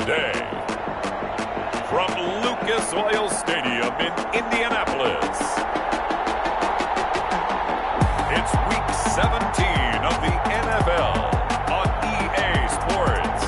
today, from Lucas Oil Stadium in Indianapolis, it's Week 17 of the NFL on EA Sports.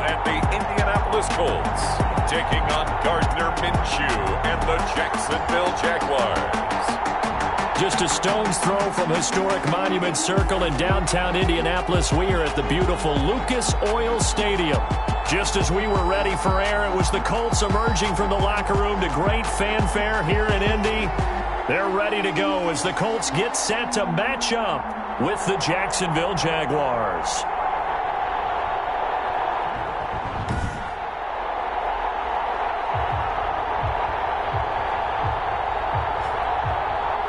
And the Indianapolis Colts taking on Gardner Minshew and the Jacksonville Jaguars. Just a stone's throw from historic Monument Circle in downtown Indianapolis. We are at the beautiful Lucas Oil Stadium. Just as we were ready for air, it was the Colts emerging from the locker room to great fanfare here in Indy. They're ready to go as the Colts get set to match up with the Jacksonville Jaguars.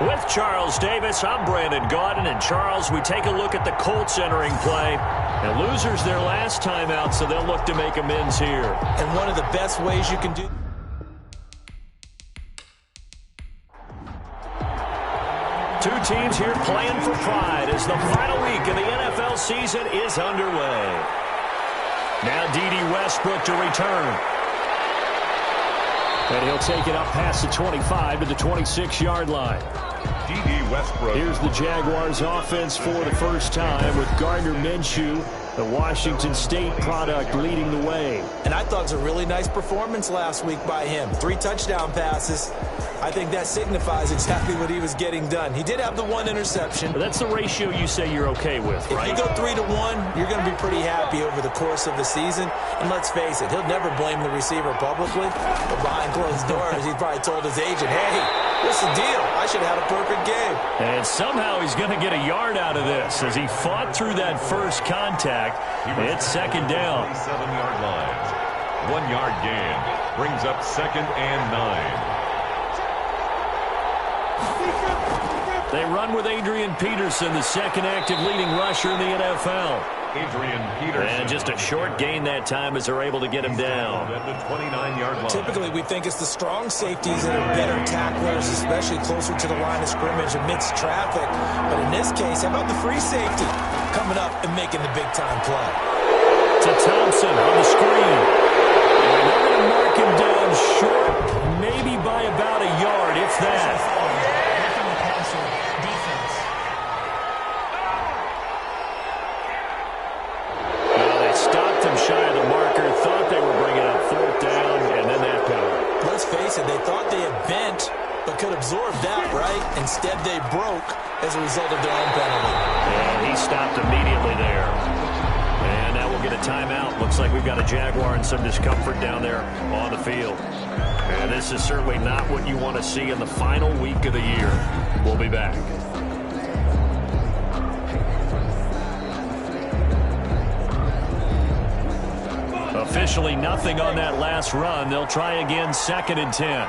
With Charles Davis, I'm Brandon Gaudin. And Charles, we take a look at the Colts entering play. And losers their last time out, so they'll look to make amends here. And one of the best ways you can do. Two teams here playing for pride as the final week of the NFL season is underway. Now D.D. Westbrook to return. And he'll take it up past the 25 to the 26-yard line. D.D. Westbrook. Here's the Jaguars offense for the first time with Gardner Minshew, the Washington State product, leading the way. And I thought it was a really nice performance last week by him. 3 touchdown passes. I think that signifies exactly what he was getting done. He did have the 1 interception. But that's the ratio you say you're okay with, right? If you go 3-1, you're going to be pretty happy over the course of the season. And let's face it, he'll never blame the receiver publicly. But behind closed doors, he probably told his agent, hey, what's the deal? I should have had a perfect game. And somehow he's going to get a yard out of this as he fought through that first contact. It's second down. 7-yard lines. 1-yard gain. Brings up 2nd and 9. They run with Adrian Peterson, the second active leading rusher in the NFL. Adrian Peterson. And just a short gain that time as they're able to get him down. At the 29-yard line. Typically, we think it's the strong safeties that are better tacklers, especially closer to the line of scrimmage amidst traffic. But in this case, how about the free safety coming up and making the big-time play? To Thompson on the screen. And they're going to mark him down short, maybe by about a yard, if that. Shy of the marker, thought they were bringing up 4th down, and then that penalty. Let's face it, they thought they had bent, but could absorb that, right? Instead, they broke as a result of their own penalty. And he stopped immediately there. And now we'll get a timeout. Looks like we've got a Jaguar in some discomfort down there on the field. And this is certainly not what you want to see in the final week of the year. We'll be back. Officially nothing on that last run. They'll try again, 2nd and 10.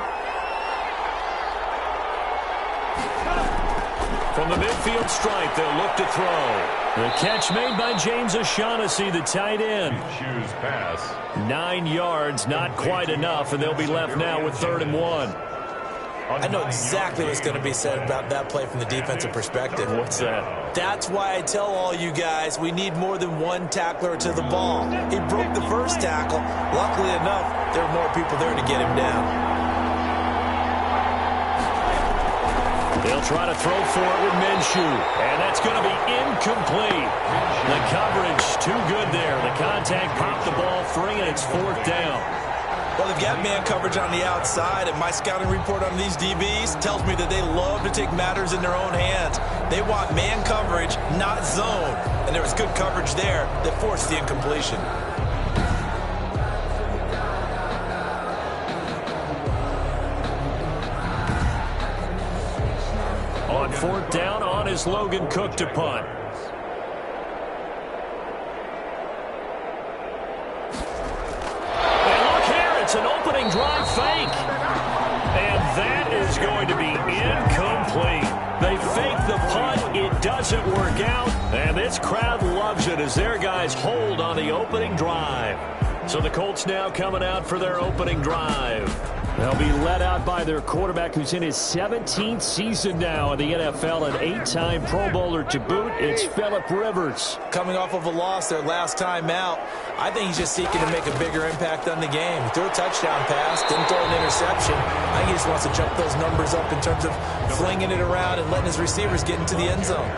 From the midfield stripe, they'll look to throw. The catch made by James O'Shaughnessy, the tight end. Choose pass. 9 yards, not quite enough, and they'll be left now with 3rd and 1. I know exactly what's going to be said about that play from the defensive perspective. What's that? That's why I tell all you guys we need more than one tackler to the ball. He broke the first tackle. Luckily enough, there were more people there to get him down. They'll try to throw for it with Minshew, and that's going to be incomplete. The coverage too good there. The contact popped the ball free, and it's 4th down. Well, they've got man coverage on the outside, and my scouting report on these DBs tells me that they love to take matters in their own hands. They want man coverage, not zone. And there was good coverage there that forced the incompletion. On 4th down, on is Logan Cook to punt. An opening drive fake. And that is going to be incomplete. They fake the punt. It doesn't work out. And this crowd loves it as their guys hold on the opening drive. So the Colts now coming out for their opening drive. They'll be led out by their quarterback, who's in his 17th season now in the NFL, an 8-time Pro Bowler to boot. It's Phillip Rivers. Coming off of a loss their last time out, I think he's just seeking to make a bigger impact on the game. He threw a touchdown pass, didn't throw an interception. I think he just wants to jump those numbers up in terms of flinging it around and letting his receivers get into the end zone.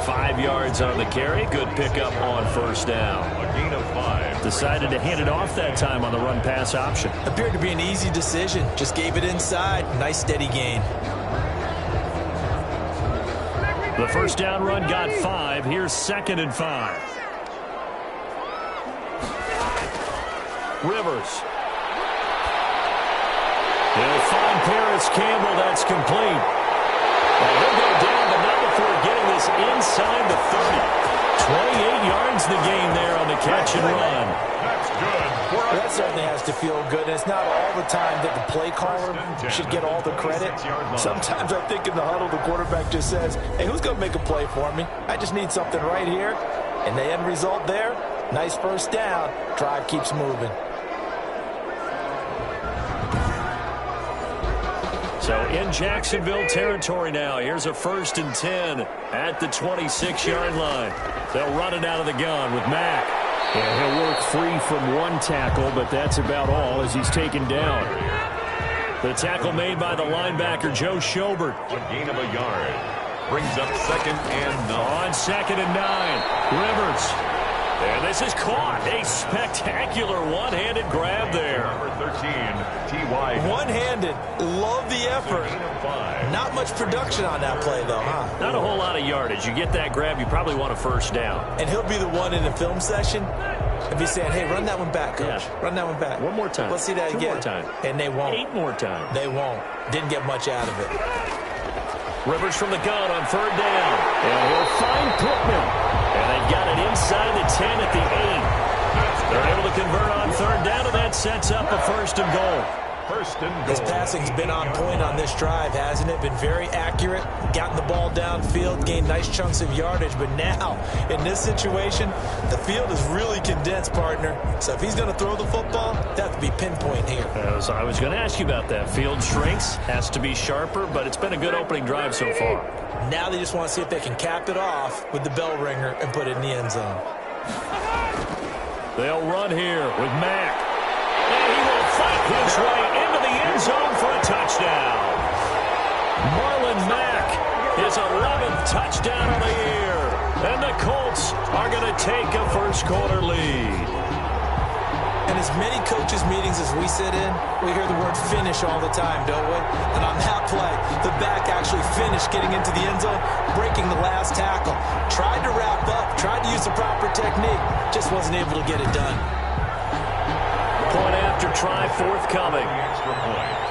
5 yards on the carry. Good pickup on first down. A gain of 5. Decided to hand it off that time on the run-pass option. Appeared to be an easy decision. Just gave it inside. Nice steady gain. The first down run got 5. Here's 2nd and 5. Rivers. He'll find Paris Campbell. That's complete. And he'll go down, but not before getting this inside the 30. 28 yards the gain there on the catch and run. That's good. That certainly has to feel good. And it's not all the time that the play caller should get all the credit. Sometimes I think in the huddle, the quarterback just says, hey, who's going to make a play for me? I just need something right here. And the end result there, nice first down. Drive keeps moving. So in Jacksonville territory now. Here's a 1st and 10 at the 26-yard line. They'll run it out of the gun with Mack. And he'll work free from one tackle, but that's about all as he's taken down. The tackle made by the linebacker, Joe Schobert. A gain of a yard. Brings up 2nd and 9. On 2nd and 9, Rivers. And this is caught. A spectacular one-handed grab there. Number 13, T.Y. One-handed. Love the effort. Not much production on that play, though, huh? Not a whole lot of yardage. You get that grab, you probably want a first down. And he'll be the one in the film session and be saying, hey, run that one back, Coach. Yeah. Run that one back. One more time. Let's see that 2 again. more time. And they won't. 8 more times. They won't. Didn't get much out of it. Rivers from the gun on 3rd down. And he'll find Pittman. And they've got it inside the 10 at the 8. They're able to convert on 3rd down, and that sets up a 1st and goal. 1st and goal. His passing's been on point on this drive, hasn't it? Been very accurate. Gotten the ball downfield, gained nice chunks of yardage. But now, in this situation, the field is really condensed, partner. So if he's going to throw the football, that have to be pinpoint here. I was going to ask you about that. Field shrinks, has to be sharper, but it's been a good opening drive so far. Now they just want to see if they can cap it off with the bell ringer and put it in the end zone. They'll run here with Mack. And he will fight his way into the end zone for a touchdown. Marlon Mack, his 11th touchdown of the year. And the Colts are going to take a first-quarter lead. And as many coaches' meetings as we sit in, we hear the word finish all the time, don't we? And on that play, the back actually finished getting into the end zone, breaking the last tackle. Tried to wrap up, tried to use the proper technique, just wasn't able to get it done. Point after try forthcoming. Extra point.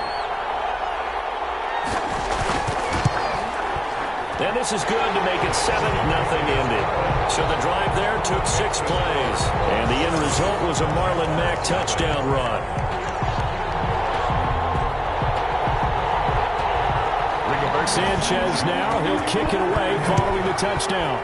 And this is good to make it 7-0 ended. So the drive there took 6 plays. And the end result was a Marlon Mack touchdown run. Sanchez now, he'll kick it away following the touchdown.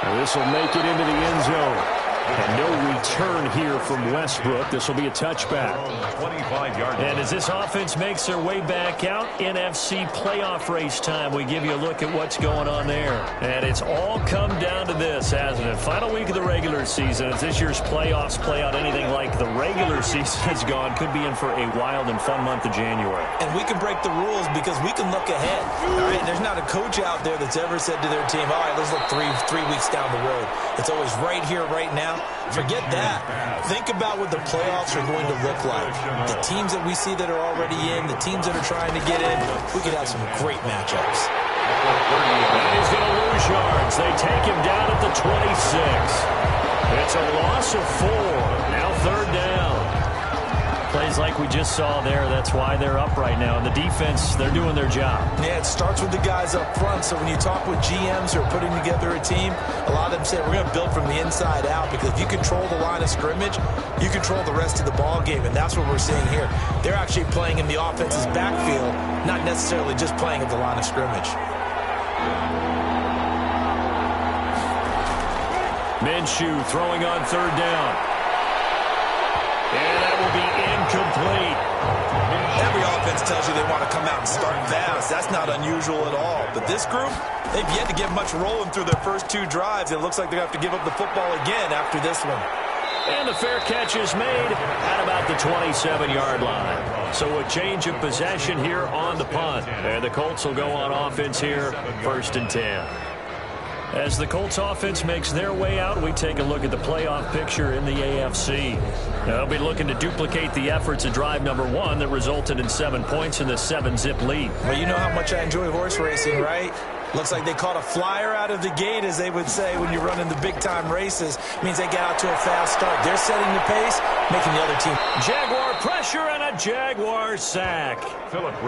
And this will make it into the end zone. And no return here from Westbrook. This will be a touchback. 25-yard line. And as this offense makes their way back out, NFC playoff race time, we give you a look at what's going on there. And it's all come down to this, hasn't it? Final week of the regular season. As this year's playoffs play out anything like the regular season has gone, could be in for a wild and fun month of January. And we can break the rules because we can look ahead. All right, there's not a coach out there that's ever said to their team, all right, let's look three weeks down the road. It's always right here, right now. Forget that. Think about what the playoffs are going to look like. The teams that we see that are already in, the teams that are trying to get in, we could have some great matchups. And he's going to lose yards. They take him down at the 26. It's a loss of 4. Now 3rd down. Plays like we just saw there, that's why they're up right now. And the defense, they're doing their job. Yeah, it starts with the guys up front. So when you talk with GMs who are putting together a team, a lot of them say we're going to build from the inside out, because if you control the line of scrimmage, you control the rest of the ball game, and that's what we're seeing here. They're actually playing in the offense's backfield, not necessarily just playing at the line of scrimmage. Minshew throwing on third down. And that will be incomplete. Every offense tells you they want to come out and start fast. That's not unusual at all. But this group, they've yet to get much rolling through their first 2 drives. It looks like they're going to have to give up the football again after this one. And the fair catch is made at about the 27-yard line. So a change of possession here on the punt. And the Colts will go on offense here, 1st and 10. As the Colts offense makes their way out, we take a look at the playoff picture in the AFC. They'll be looking to duplicate the efforts of drive number 1 that resulted in 7 points in the 7-zip lead. Well, you know how much I enjoy horse racing, right? Looks like they caught a flyer out of the gate, as they would say when you're running the big-time races. Means they get out to a fast start. They're setting the pace, making the other team. Jaguar pressure and a Jaguar sack.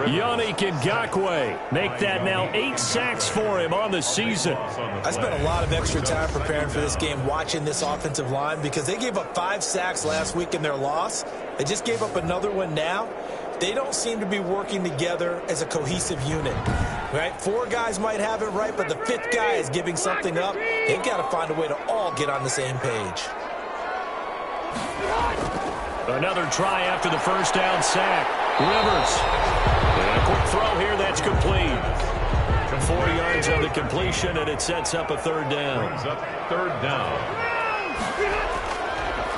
Yannick Ngakoue make that now 8 sacks for him on the season. I spent a lot of extra time preparing for this game, watching this offensive line, because they gave up 5 sacks last week in their loss. They just gave up another one now. They don't seem to be working together as a cohesive unit, right? 4 guys might have it right, but the 5th guy is giving something up. They've got to find a way to all get on the same page. Another try after the first down sack. Rivers. And a quick throw here that's complete. 4 yards on the completion, and it sets up a 3rd down. Third down.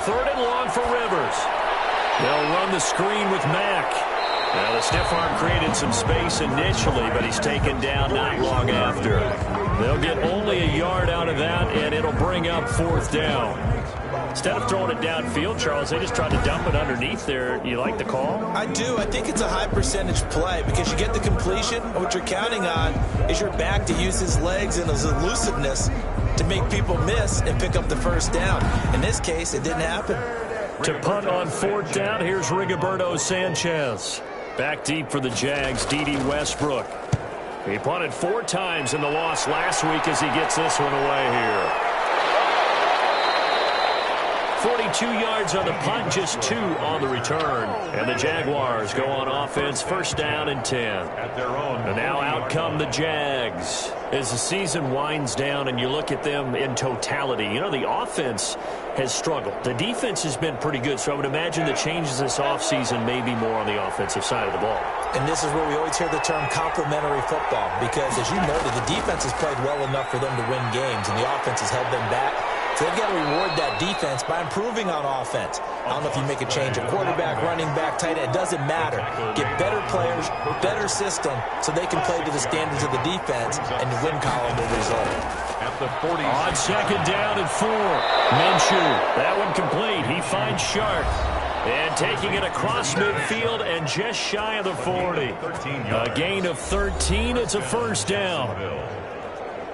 3rd and long for Rivers. They'll run the screen with Mack. Now, the stiff arm created some space initially, but he's taken down not long after. They'll get only a yard out of that, and it'll bring up 4th down. Instead of throwing it downfield, Charles, they just tried to dump it underneath there. You like the call? I do. I think it's a high-percentage play, because you get the completion, and what you're counting on is your back to use his legs and his elusiveness to make people miss and pick up the first down. In this case, it didn't happen. To punt on 4th down, here's Rigoberto Sanchez. Back deep for the Jags, D.D. Westbrook. He punted 4 times in the loss last week as he gets this one away here. 42 yards on the punt, just 2 on the return. And the Jaguars go on offense, 1st down and 10. And now out come the Jags. As the season winds down and you look at them in totality, you know, the offense has struggled. The defense has been pretty good, so I would imagine the changes this offseason may be more on the offensive side of the ball. And this is where we always hear the term complementary football, because as you noted, the defense has played well enough for them to win games, and the offense has held them back. So they've got to reward that defense by improving on offense. I don't know if you make a change at quarterback, running back, tight end. It doesn't matter. Get better players, better system, so they can play to the standards of the defense, and the win column will result. At the 40. On 2nd down and 4. Minshew, that one complete. He finds Sharp. And taking it across midfield and just shy of the 40. A gain of 13. It's a 1st down.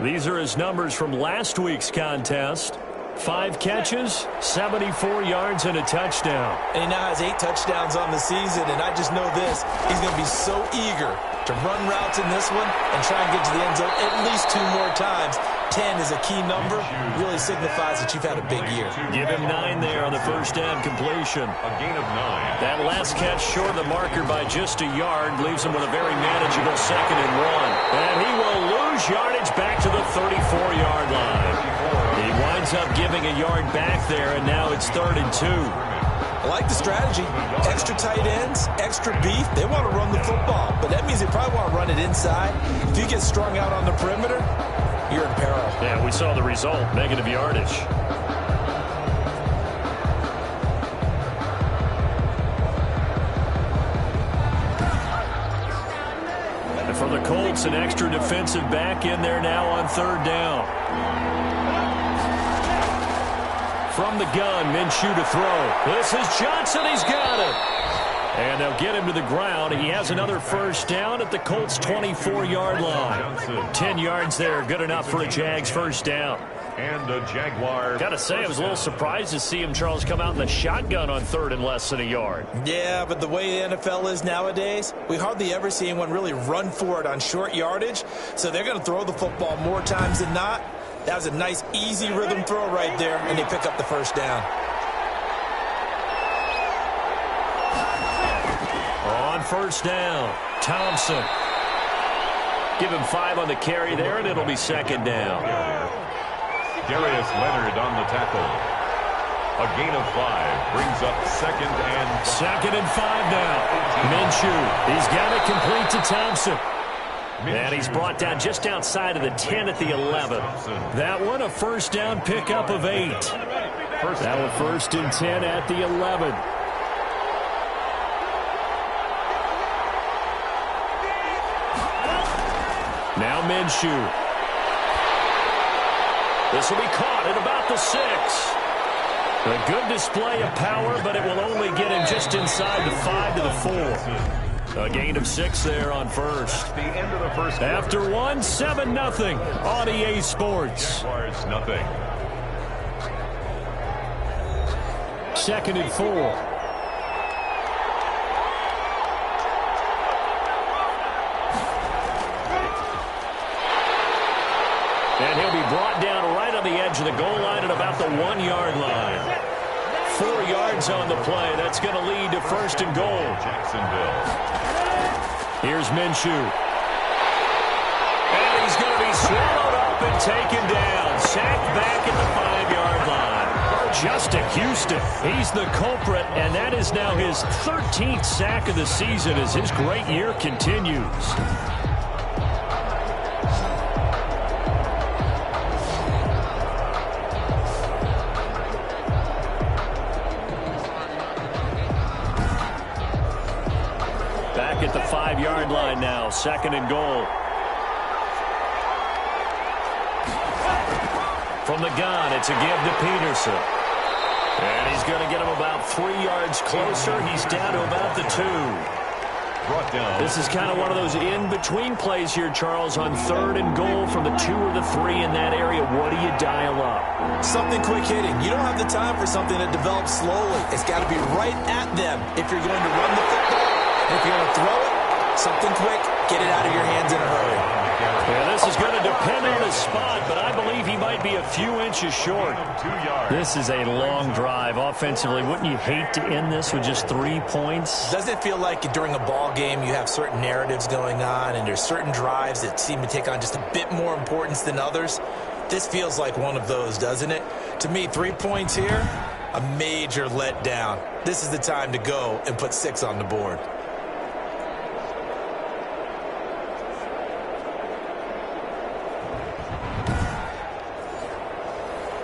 These are his numbers from last week's contest. 5 catches, 74 yards, and a touchdown. And he now has 8 touchdowns on the season, and I just know this. He's going to be so eager to run routes in this one and try and get to the end zone at least 2 more times. 10 is a key number. Really signifies that you've had a big year. Give him 9 there on the 1st down completion. A gain of 9. That last catch short of the marker by just a yard leaves him with a very manageable 2nd and 1. And he will lose yardage back to the 34-yard line. He winds up giving a yard back there, and now it's 3rd and 2. I like the strategy. Extra tight ends, extra beef. They want to run the football, but that means they probably want to run it inside. If you get strung out on the perimeter, you're in peril. Yeah, we saw the result, negative yardage. And for the Colts, an extra defensive back in there now on 3rd down. From the gun, Minshew to throw. This is Johnson. He's got it. And they'll get him to the ground. He has another 1st down at the Colts' 24-yard line. 10 yards there, good enough for a Jags 1st down. And the Jaguars. Got to say, I was a little surprised to see him, Charles, come out in the shotgun on 3rd and less than a yard. Yeah, but the way the NFL is nowadays, we hardly ever see anyone really run for it on short yardage. So they're going to throw the football more times than not. That was a nice, easy rhythm throw right there, and they pick up the first down. On 1st down, Thompson. Give him 5 on the carry there, and it'll be 2nd down. Darius Leonard on the tackle. A gain of 5 brings up 2nd and 2nd and 5 now. Minshew, he's got it complete to Thompson. And he's brought down just outside of the 10 at the 11. That one a 1st down pickup of 8. Now a 1st and 10 at the 11. Now Minshew. This will be caught at about the 6. A good display of power, but it will only get him just inside the 5 to the 4. A gain of 6 there on 1st. the end of the first. After 1, 7-0 on EA Sports. Jaguars nothing. 2nd and 4. And he'll be brought down right on the edge of the goal line at about the 1-yard line. 4 yards on the play. That's going to lead to 1st and goal. Jacksonville. Here's Minshew. And he's going to be swallowed up and taken down. Sacked back at the 5-yard line. Justin Houston, he's the culprit, and that is now his 13th sack of the season as his great year continues. Back at the 5-yard line now, 2nd and goal. From the gun, it's a give to Peterson. And he's going to get him about 3 yards closer. He's down to about the 2. Brought down. This is kind of one of those in-between plays here, Charles, on 3rd and goal from the 2 or the 3 in that area. What do you dial up? Something quick hitting. You don't have the time for something that develops slowly. It's got to be right at them if you're going to run the football. If you're going to throw it, something quick, get it out of your hands in a hurry. Yeah, this is going to depend on his spot, but I believe he might be a few inches short. 2 yards. This is a long drive offensively. Wouldn't you hate to end this with just 3 points? Doesn't it feel like during a ball game you have certain narratives going on and there's certain drives that seem to take on just a bit more importance than others? This feels like one of those, doesn't it? To me, 3 points here, a major letdown. This is the time to go and put 6 on the board.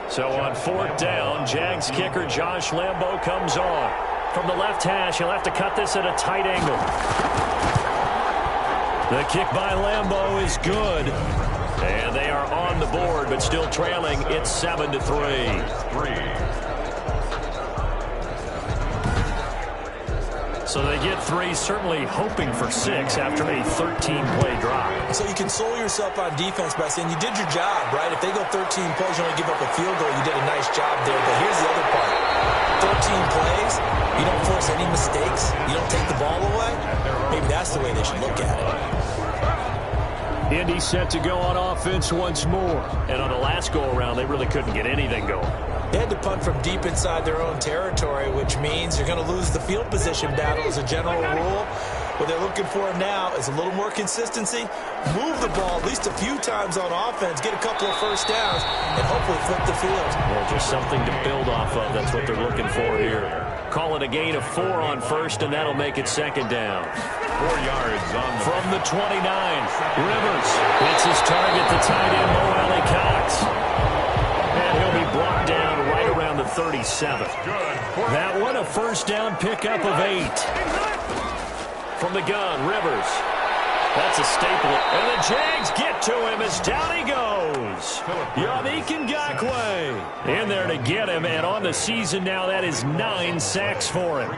So on 4th down, Jags kicker Josh Lambo comes on. From the left hash, he'll have to cut this at a tight angle. The kick by Lambo is good. And they are on the board, but still trailing. It's 7-3. So they get 3, certainly hoping for 6 after a 13-play drive. So you console yourself on defense by saying you did your job, right? If they go 13 plays, you only give up a field goal, you did a nice job there. But here's the other part. 13 plays, you don't force any mistakes, you don't take the ball away. Maybe that's the way they should look at it. Indy set to go on offense once more. And on the last go-around, they really couldn't get anything going. They had to punt from deep inside their own territory, which means you're going to lose the field position battle as a general rule. What they're looking for now is a little more consistency, move the ball at least a few times on offense, get a couple of first downs, and hopefully flip the field. Well, just something to build off of. That's what they're looking for here. Call it a gain of 4 on 1st, and that'll make it 2nd down. 4 yards on the From the 29, Rivers hits his target, the tight end, Mo Alley Cox. And he'll be brought down right around the 37. That one, a 1st down pickup of 8. From the gun, Rivers. That's a staple. And the Jags get to him as down he goes. Yannick Ngakoue in there to get him. And on the season now, that is 9 sacks for him.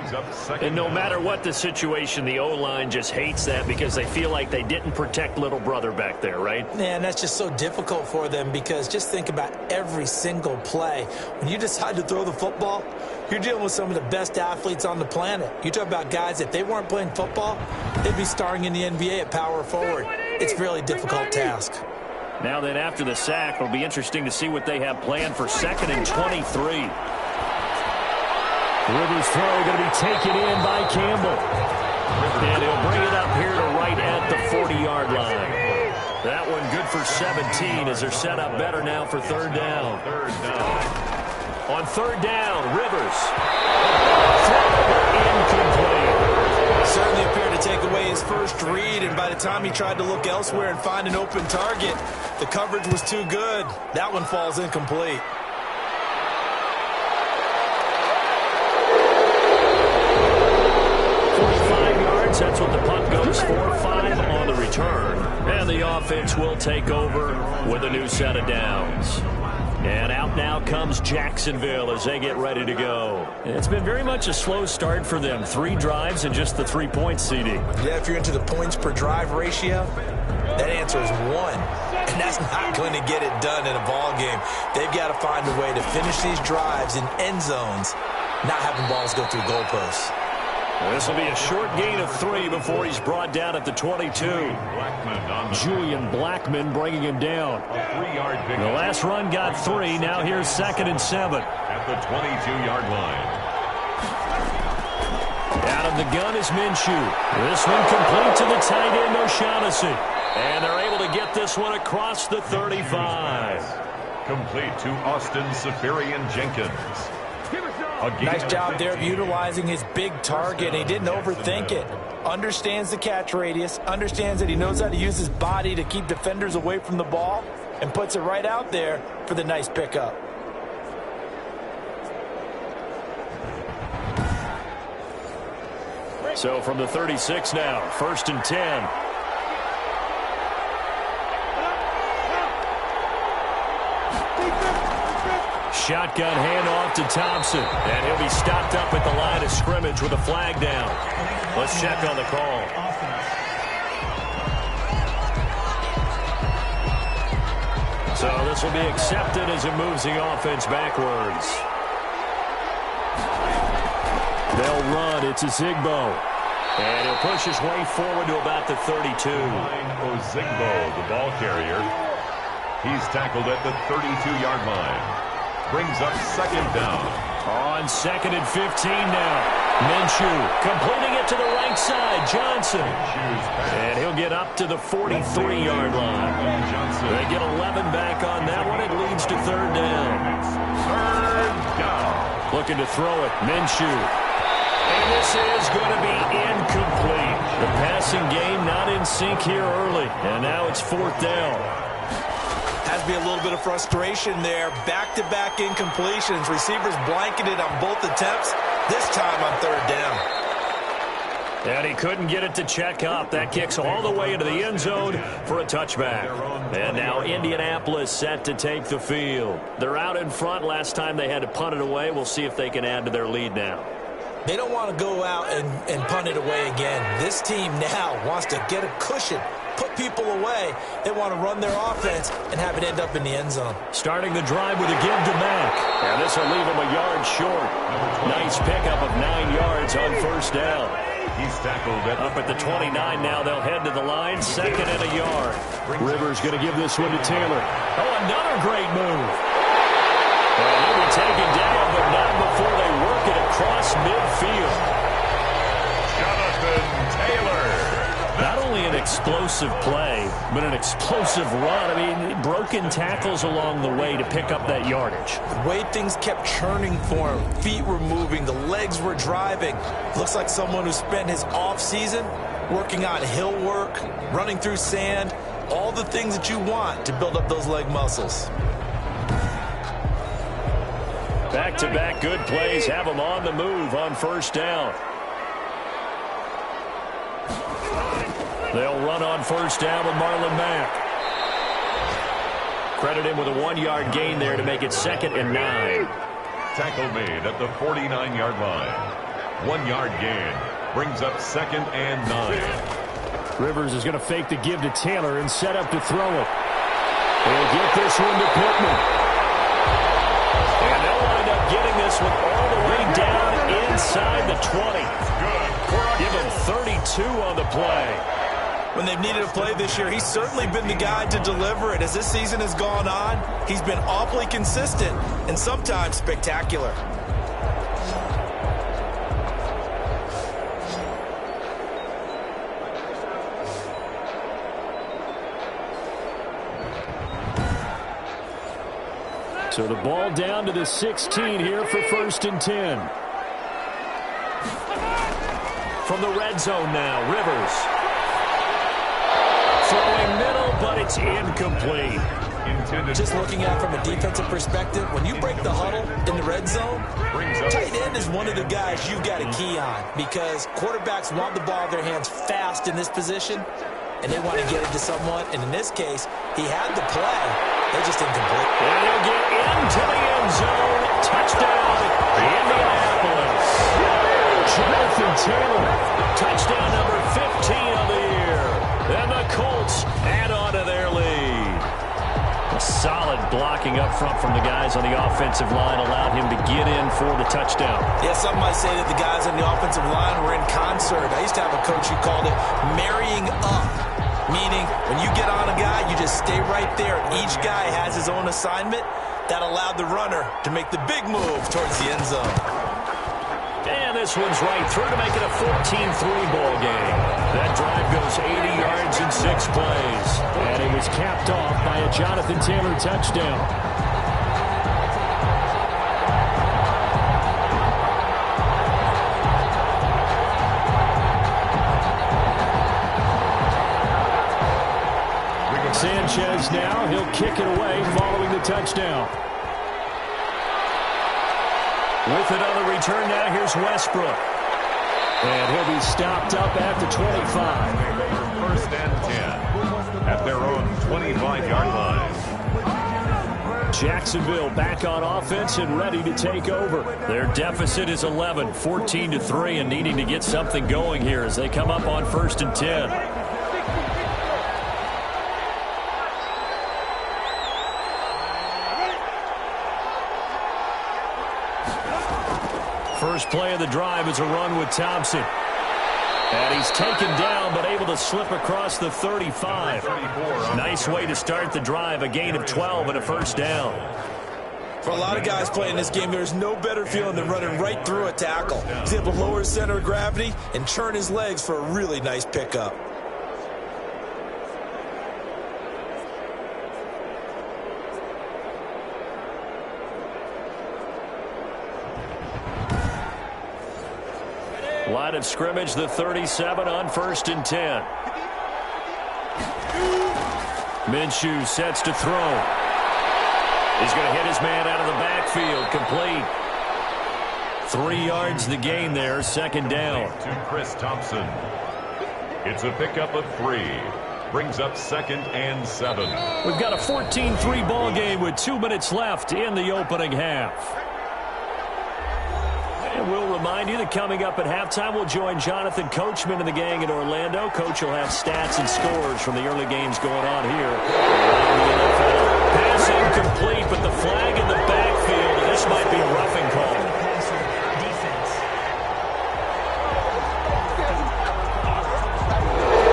And no matter what the situation, the O-line just hates that because they feel like they didn't protect little brother back there, right? Man, that's just so difficult for them because just think about every single play. When you decide to throw the football, you're dealing with some of the best athletes on the planet. You talk about guys, if they weren't playing football, they'd be starring in the NBA at power forward. It's a really difficult task. Now then, after the sack, it'll be interesting to see what they have planned for 2nd and 23. Rivers' throw going to be taken in by Campbell. And he'll bring it up here to right at the 40-yard line. That one good for 17 as they're set up better now for 3rd down. On 3rd down, Rivers. Incomplete. Certainly appeared to take away his first read, and by the time he tried to look elsewhere and find an open target, the coverage was too good. That one falls incomplete. That's what the punt goes for. 5 on the return. And the offense will take over with a new set of downs. And out now comes Jacksonville as they get ready to go. It's been very much a slow start for them. 3 drives and just the 3 points, CD. Yeah, if you're into the points per drive ratio, that answer is 1. And that's not going to get it done in a ball game. They've got to find a way to finish these drives in end zones, not having balls go through goalposts. This will be a short gain of 3 before he's brought down at the 22. Julian Blackman bringing him down. The last run got 3. Now here's 2nd and 7. At the 22-yard line. Out of the gun is Minshew. This one complete to the tight end, O'Shaughnessy. And they're able to get this one across the 35. Complete to Austin Seferian-Jenkins. Nice job there of utilizing his big target. He didn't overthink it. Understands the catch radius. Understands that he knows how to use his body to keep defenders away from the ball. And puts it right out there for the nice pickup. So from the 36 now, 1st and 10. Shotgun handoff to Thompson. And he'll be stopped up at the line of scrimmage with a flag down. Let's check on the call. So this will be accepted as it moves the offense backwards. They'll run. It's a Zigbo. And he'll push his way forward to about the 32. Ozigbo, the ball carrier. He's tackled at the 32-yard line. Brings up 2nd down. On 2nd and 15 now. Minshew completing it to the right side. Johnson. And he'll get up to the 43-yard line. They get 11 back on that one. It leads to 3rd down. 3rd down. Looking to throw it. Minshew. And this is going to be incomplete. The passing game not in sync here early. And now it's 4th down. Has to be a little bit of frustration there. Back-to-back incompletions. Receivers blanketed on both attempts. This time on 3rd down. And he couldn't get it to check up. That kicks all the way into the end zone for a touchback. And now Indianapolis set to take the field. They're out in front. Last time they had to punt it away. We'll see if they can add to their lead now. They don't want to go out and punt it away again. This team now wants to get a cushion, put people away. They want to run their offense and have it end up in the end zone. Starting the drive with a give to Mack. And this will leave him a yard short. Nice pickup of 9 yards on 1st down. He's tackled up at the 29 now. They'll head to the line. 2nd and a yard. Rivers going to give this one to Taylor. Oh, another great move. And he'll be taken down, but not before they work it across midfield. Jonathan Taylor. Not only an explosive play, but an explosive run. I mean, broken tackles along the way to pick up that yardage. The way things kept churning for him. Feet were moving. The legs were driving. Looks like someone who spent his off-season working on hill work, running through sand, all the things that you want to build up those leg muscles. Back-to-back good plays have them on the move on 1st down. They'll run on first down with Marlon Mack. Credit him with a 1-yard gain there to make it 2nd and 9. Tackle made at the 49-yard line. 1-yard gain brings up 2nd and 9. Rivers is going to fake the give to Taylor and set up to throw it. He'll get this one to Pittman. And they'll wind up getting this one all the way down inside the 20. Give him 32 on the play. When they've needed a play this year, he's certainly been the guy to deliver it. As this season has gone on, he's been awfully consistent and sometimes spectacular. So the ball down to the 16 here for 1st and 10. From the red zone now, Rivers. Throwing middle, but it's incomplete. Just looking at it from a defensive perspective, when you break the huddle in the red zone, tight end is one of the guys you've got to key on because quarterbacks want the ball in their hands fast in this position, and they want to get it to someone. And in this case, he had the play. They're just incomplete. And he'll get into the end zone. Touchdown, Indianapolis. Jonathan Taylor, touchdown number 15 of the year. And the Colts add on to their lead. A solid blocking up front from the guys on the offensive line allowed him to get in for the touchdown. Yeah, some might say that the guys on the offensive line were in concert. I used to have a coach who called it marrying up, meaning when you get on a guy, you just stay right there. Each guy has his own assignment. That allowed the runner to make the big move towards the end zone. And this one's right through to make it a 14-3 ball game. That drive goes 80 yards in 6 plays. And it was capped off by a Jonathan Taylor touchdown. Sanchez now, he'll kick it away following the touchdown. With it on the return now, here's Westbrook. And he'll be stopped up at the 25. 1st and 10 at their own 25-yard line. Jacksonville back on offense and ready to take over. Their deficit is 11, 14-3, and needing to get something going here as they come up on 1st and 10. First play of the drive is a run with Thompson. And he's taken down, but able to slip across the 35. Nice way to start the drive, a gain of 12 and a 1st down. For a lot of guys playing this game, there's no better feeling than running right through a tackle. He's able to lower his center of gravity and turn his legs for a really nice pickup. Line of scrimmage, the 37 on 1st and 10. Minshew sets to throw. He's going to hit his man out of the backfield, complete. 3 yards the gain there, 2nd down. To Chris Thompson. It's a pickup of 3. Brings up 2nd and 7. We've got a 14-3 ball game with 2 minutes left in the opening half. And we'll remind you that coming up at halftime, we'll join Jonathan Coachman and the gang in Orlando. Coach will have stats and scores from the early games going on here around the NFL. Pass incomplete, but the flag in the backfield, and this might be a roughing call.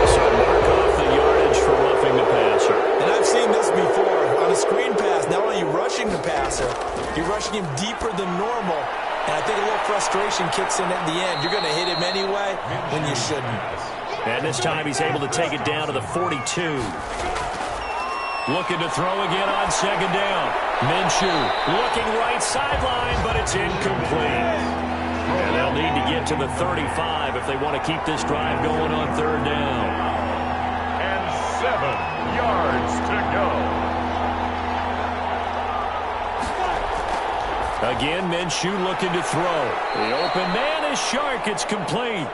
So mark off the yardage for roughing the passer. And I've seen this before. On a screen pass, not only are you rushing the passer, you're rushing him deeper than normal. And I think a little frustration kicks in at the end. You're going to hit him anyway when you shouldn't. And this time he's able to take it down to the 42. Looking to throw again on 2nd down. Minshew looking right sideline, but it's incomplete. And they'll need to get to the 35 if they want to keep this drive going on 3rd down. And 7 yards to go. Again, Minshew looking to throw. The open man is Shark. It's complete.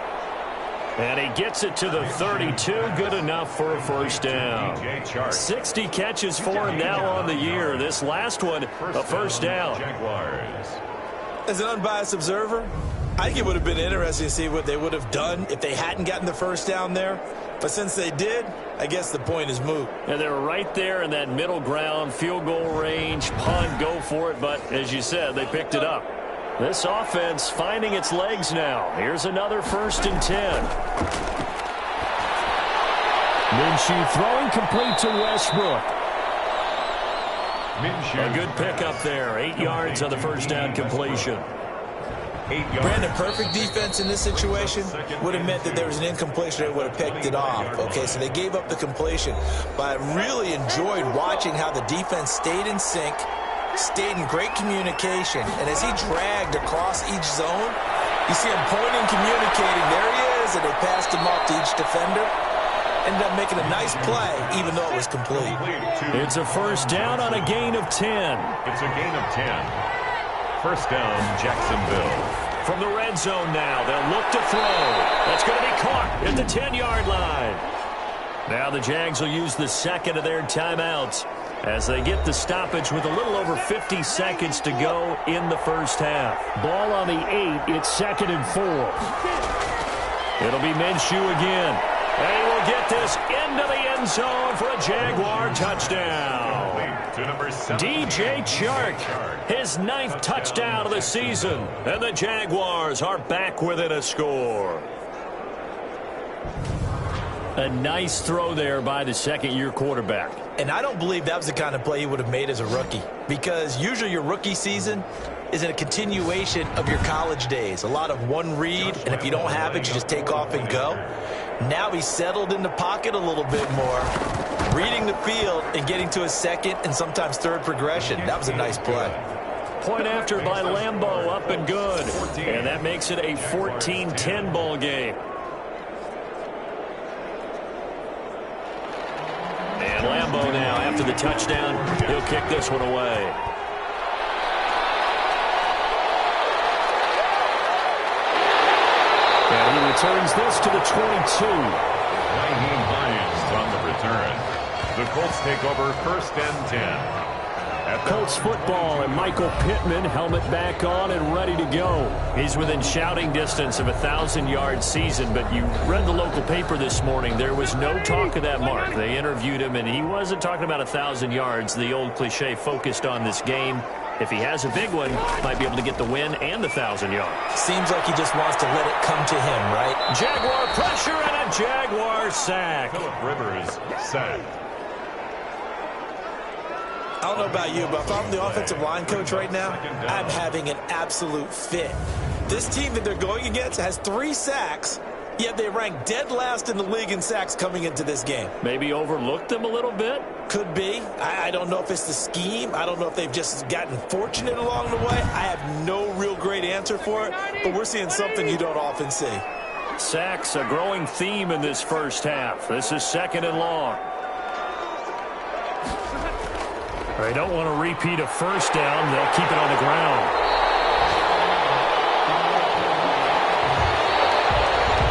And he gets it to the 32. Good enough for a first down. 60 catches for him now on the year. This last one, a first down. Jaguars. As an unbiased observer, I think it would have been interesting to see what they would have done if they hadn't gotten the first down there. But since they did, I guess the point is moot. And they're right there in that middle ground, field goal range, punt, go for it. But as you said, they picked it up. This offense finding its legs now. Here's another 1st and 10. Minshew throwing complete to Westbrook. A good pickup there. 8 yards on the first down completion. Brandon, perfect defense in this situation would have meant that there was an incompletion. They would have picked it off. Okay, so they gave up the completion. But I really enjoyed watching how the defense stayed in sync, stayed in great communication. And as he dragged across each zone, you see him pointing, communicating. There he is, and they passed him off to each defender. Ended up making a nice play, even though it was complete. It's a first down on a gain of 10. It's a gain of 10. First down, Jacksonville. From the red zone now, they'll look to throw. That's going to be caught at the 10-yard line. Now the Jags will use the second of their timeouts as they get the stoppage with a little over 50 seconds to go in the first half. Ball on the 8. It's 2nd and 4. It'll be Minshew again. And he will get this into the end zone for a Jaguar touchdown. DJ Chark, his 9th touchdown of the season. And the Jaguars are back within a score. A nice throw there by the second-year quarterback. And I don't believe that was the kind of play he would have made as a rookie, because usually your rookie season is a continuation of your college days. A lot of one read, and if you don't have it, you just take off and go. Now he's settled in the pocket a little bit more, reading the field and getting to his second and sometimes third progression. That was a nice play. Point after by Lambeau, up and good. And that makes it a 14-10 ball game. And Lambeau now, after the touchdown, he'll kick this one away. And he returns this to the 22. Nyheim Hines on the return. The Colts take over 1st and 10. Colts football, and Michael Pittman, helmet back on and ready to go. He's within shouting distance of a 1,000-yard season, but you read the local paper this morning. There was no talk of that mark. They interviewed him, and he wasn't talking about 1,000 yards. The old cliche focused on this game. If he has a big one, might be able to get the win and the 1,000 yards. Seems like he just wants to let it come to him, right? Jaguar pressure and a Jaguar sack. Phillip Rivers sacked. I don't know about you, but if I'm the offensive line coach right now, I'm having an absolute fit. This team that they're going against has 3 sacks, yet they rank dead last in the league in sacks coming into this game. Maybe overlooked them a little bit? Could be. I don't know if it's the scheme. I don't know if they've just gotten fortunate along the way. I have no real great answer for it, but we're seeing something you don't often see. Sacks, a growing theme in this first half. This is 2nd and long. They don't want to repeat a first down. They'll keep it on the ground.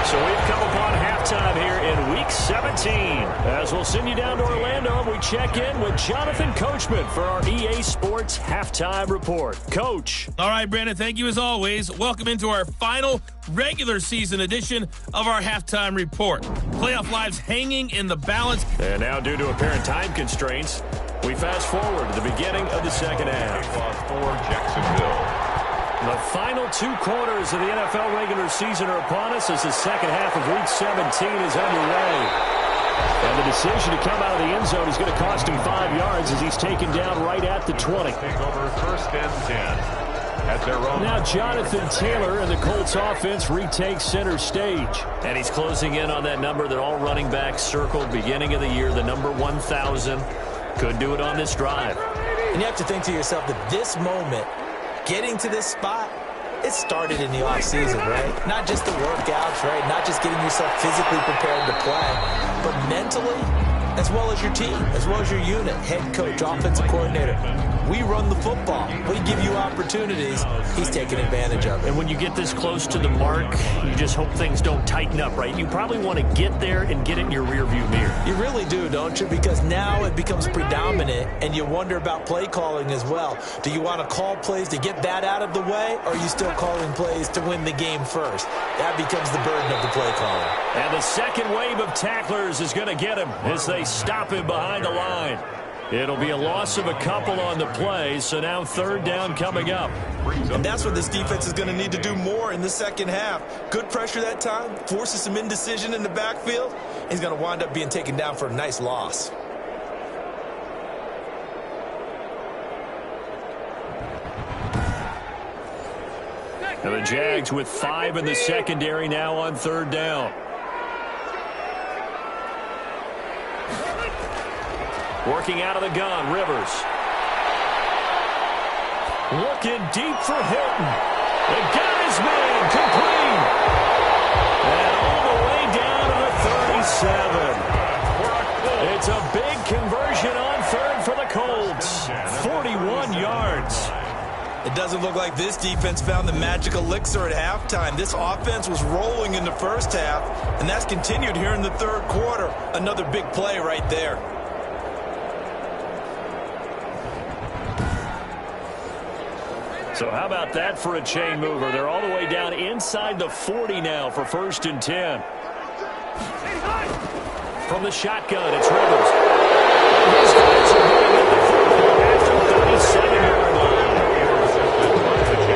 So we've come upon halftime here in Week 17. As we'll send you down to Orlando, and we check in with Jonathan Coachman for our EA Sports Halftime Report. Coach. All right, Brandon, thank you as always. Welcome into our final regular season edition of our Halftime Report. Playoff lives hanging in the balance. And now, due to apparent time constraints, we fast forward to the beginning of the second half. For Jacksonville. The final 2 quarters of the NFL regular season are upon us as the second half of Week 17 is underway. And the decision to come out of the end zone is going to cost him 5 yards as he's taken down right at the 20. Take over 1st and 10 at their own. Now Jonathan Taylor and the Colts offense retake center stage. And he's closing in on that number that all running backs circled beginning of the year, the number 1,000. Could do it on this drive. And you have to think to yourself that this moment, getting to this spot, it started in the offseason, right? Not just the workouts, right? Not just getting yourself physically prepared to play, but mentally, as well as your team, as well as your unit, head coach, offensive coordinator. We run the football. We give you opportunities. He's taking advantage of it. And when you get this close to the mark, you just hope things don't tighten up, right? You probably want to get there and get it in your rearview mirror. You really do, don't you? Because now it becomes predominant, and you wonder about play calling as well. Do you want to call plays to get that out of the way, or are you still calling plays to win the game first? That becomes the burden of the play caller. And the second wave of tacklers is going to get him as they stop him behind the line. It'll be a loss of a couple on the play, so now third down coming up. And that's what this defense is going to need to do more in the second half. Good pressure that time, forces some indecision in the backfield. He's going to wind up being taken down for a nice loss. And the Jags with 5 in the secondary now on third down. Working out of the gun, Rivers. Looking deep for Hilton. They got his man complete. And all the way down to the 37. It's a big conversion on third for the Colts. 41 yards. It doesn't look like this defense found the magic elixir at halftime. This offense was rolling in the first half, and that's continued here in the third quarter. Another big play right there. So how about that for a chain mover? They're all the way down inside the 40 now for 1st and 10. From the shotgun, it's Rivers. His guys are going at the 37-yard line.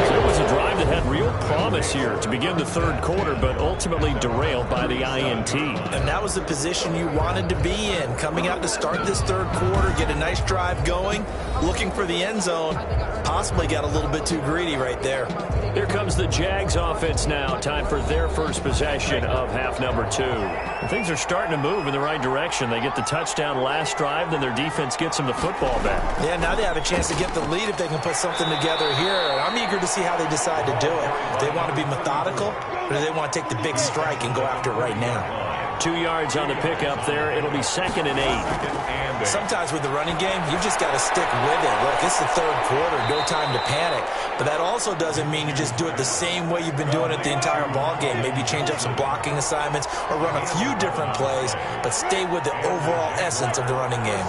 There was a drive that had real promise here to begin the third quarter, but ultimately derailed by the INT. And that was the position you wanted to be in, coming out to start this third quarter, get a nice drive going, looking for the end zone. Possibly got a little bit too greedy right there. Here comes the Jags offense now. Time for their first possession of half number 2. And things are starting to move in the right direction. They get the touchdown last drive, then their defense gets them the football back. Yeah, now they have a chance to get the lead if they can put something together here. I'm eager to see how they decide to do it. Do they want to be methodical, or do they want to take the big strike and go after it right now? 2 yards on the pickup there. It'll be 2nd and 8. Sometimes with the running game, you've just got to stick with it. Look, it's the third quarter, no time to panic. But that also doesn't mean you just do it the same way you've been doing it the entire ball game. Maybe change up some blocking assignments or run a few different plays, but stay with the overall essence of the running game.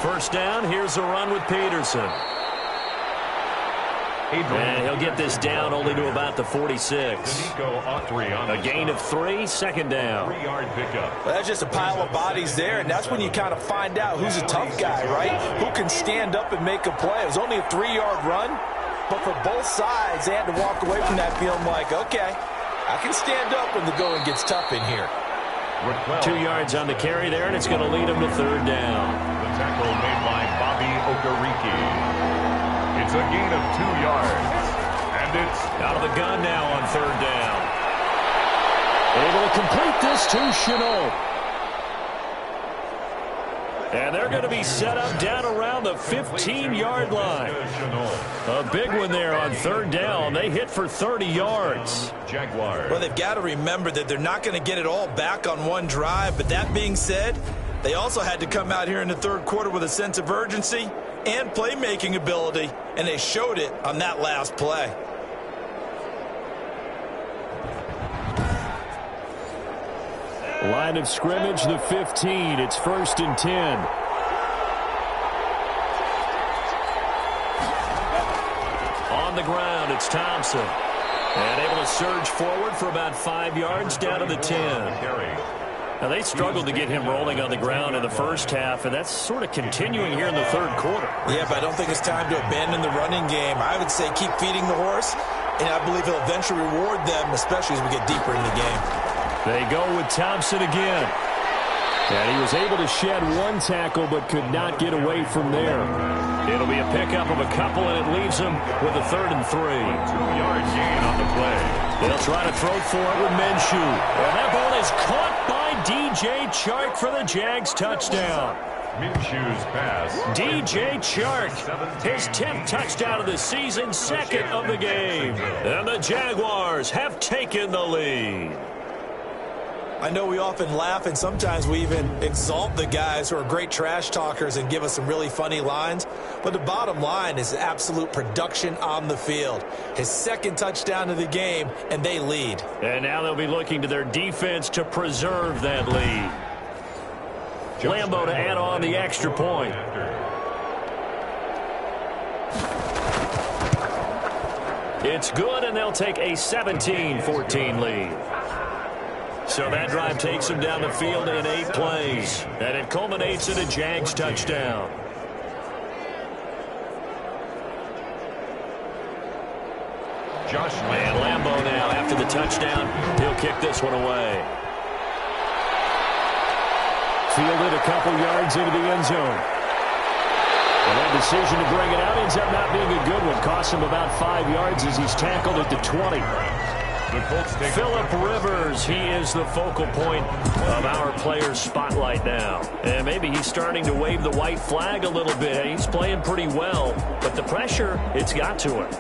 First down, here's a run with Peterson. And he'll get this down only to about the 46. A gain of 3, second down. 3-yard pickup. Well, that's just a pile of bodies there, and that's when you kind of find out who's a tough guy, right? Who can stand up and make a play. It was only a 3-yard run, but for both sides, they had to walk away from that feeling like, okay, I can stand up when the going gets tough in here. 2 yards on the carry there, and it's going to lead them to third down. The tackle made by Bobby Okereke. It's a gain of 2 yards. And it's out of the gun now on third down. Able to complete this to Chenault. And they're going to be set up down around the 15-yard line. A big one there on third down. They hit for 30 yards. Jaguars. Well, they've got to remember that they're not going to get it all back on one drive. But that being said, they also had to come out here in the third quarter with a sense of urgency and playmaking ability, and they showed it on that last play. Line of scrimmage, the 15. It's 1st and 10. On the ground, it's Thompson. And able to surge forward for about 5 yards down to the 10. Now, they struggled to get him rolling on the ground in the first half, and that's sort of continuing here in the third quarter. Yeah, but I don't think it's time to abandon the running game. I would say keep feeding the horse, and I believe he'll eventually reward them, especially as we get deeper in the game. They go with Thompson again. And he was able to shed one tackle, but could not get away from there. It'll be a pickup of a couple, and it leaves him with a 3rd and 3. 2-yard gain on the play. They'll try to throw for it with Minshew. And that ball is caught by DJ Chark for the Jags touchdown. Minshew's pass. DJ Chark, his 10th touchdown of the season, second of the game. And the Jaguars have taken the lead. I know we often laugh and sometimes we even exalt the guys who are great trash talkers and give us some really funny lines. But the bottom line is absolute production on the field. His second touchdown of the game, and they lead. And now they'll be looking to their defense to preserve that lead. Lambo to add on the extra point. It's good, and they'll take a 17-14 lead. So that drive takes them down the field in 8 plays. And it culminates in a Jags touchdown. And Lambo now, after the touchdown, he'll kick this one away. Fielded a couple yards into the end zone. And that decision to bring it out ends up not being a good one. Costs him about 5 yards as he's tackled at the 20. Phillip Rivers, he is the focal point of our players' spotlight now. And maybe he's starting to wave the white flag a little bit. He's playing pretty well, but the pressure, it's got to him.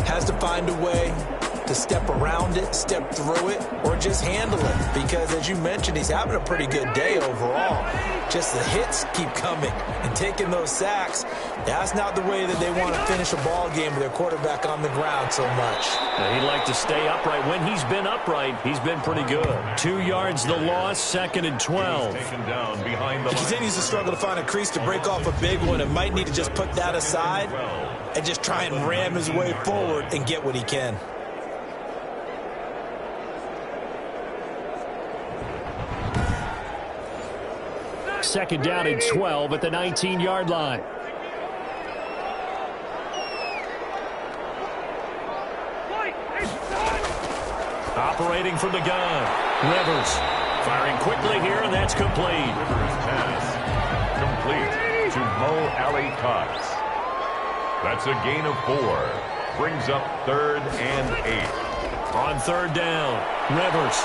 Has to find a way to step around it, step through it, or just handle it. Because, as you mentioned, he's having a pretty good day overall. Just the hits keep coming and taking those sacks. That's not the way that they want to finish a ball game with their quarterback on the ground so much. He'd like to stay upright. When he's been upright, he's been pretty good. 2 yards the loss, 2nd and 12. He continues to struggle to find a crease to break off a big one and might need to just put that aside and just try and ram his way forward and get what he can. Second down and 12 at the 19-yard line. Operating from the gun. Rivers firing quickly here, and that's complete. Rivers pass complete to Mo Alley Cox. That's a gain of 4. Brings up 3rd and 8. On 3rd down, Rivers.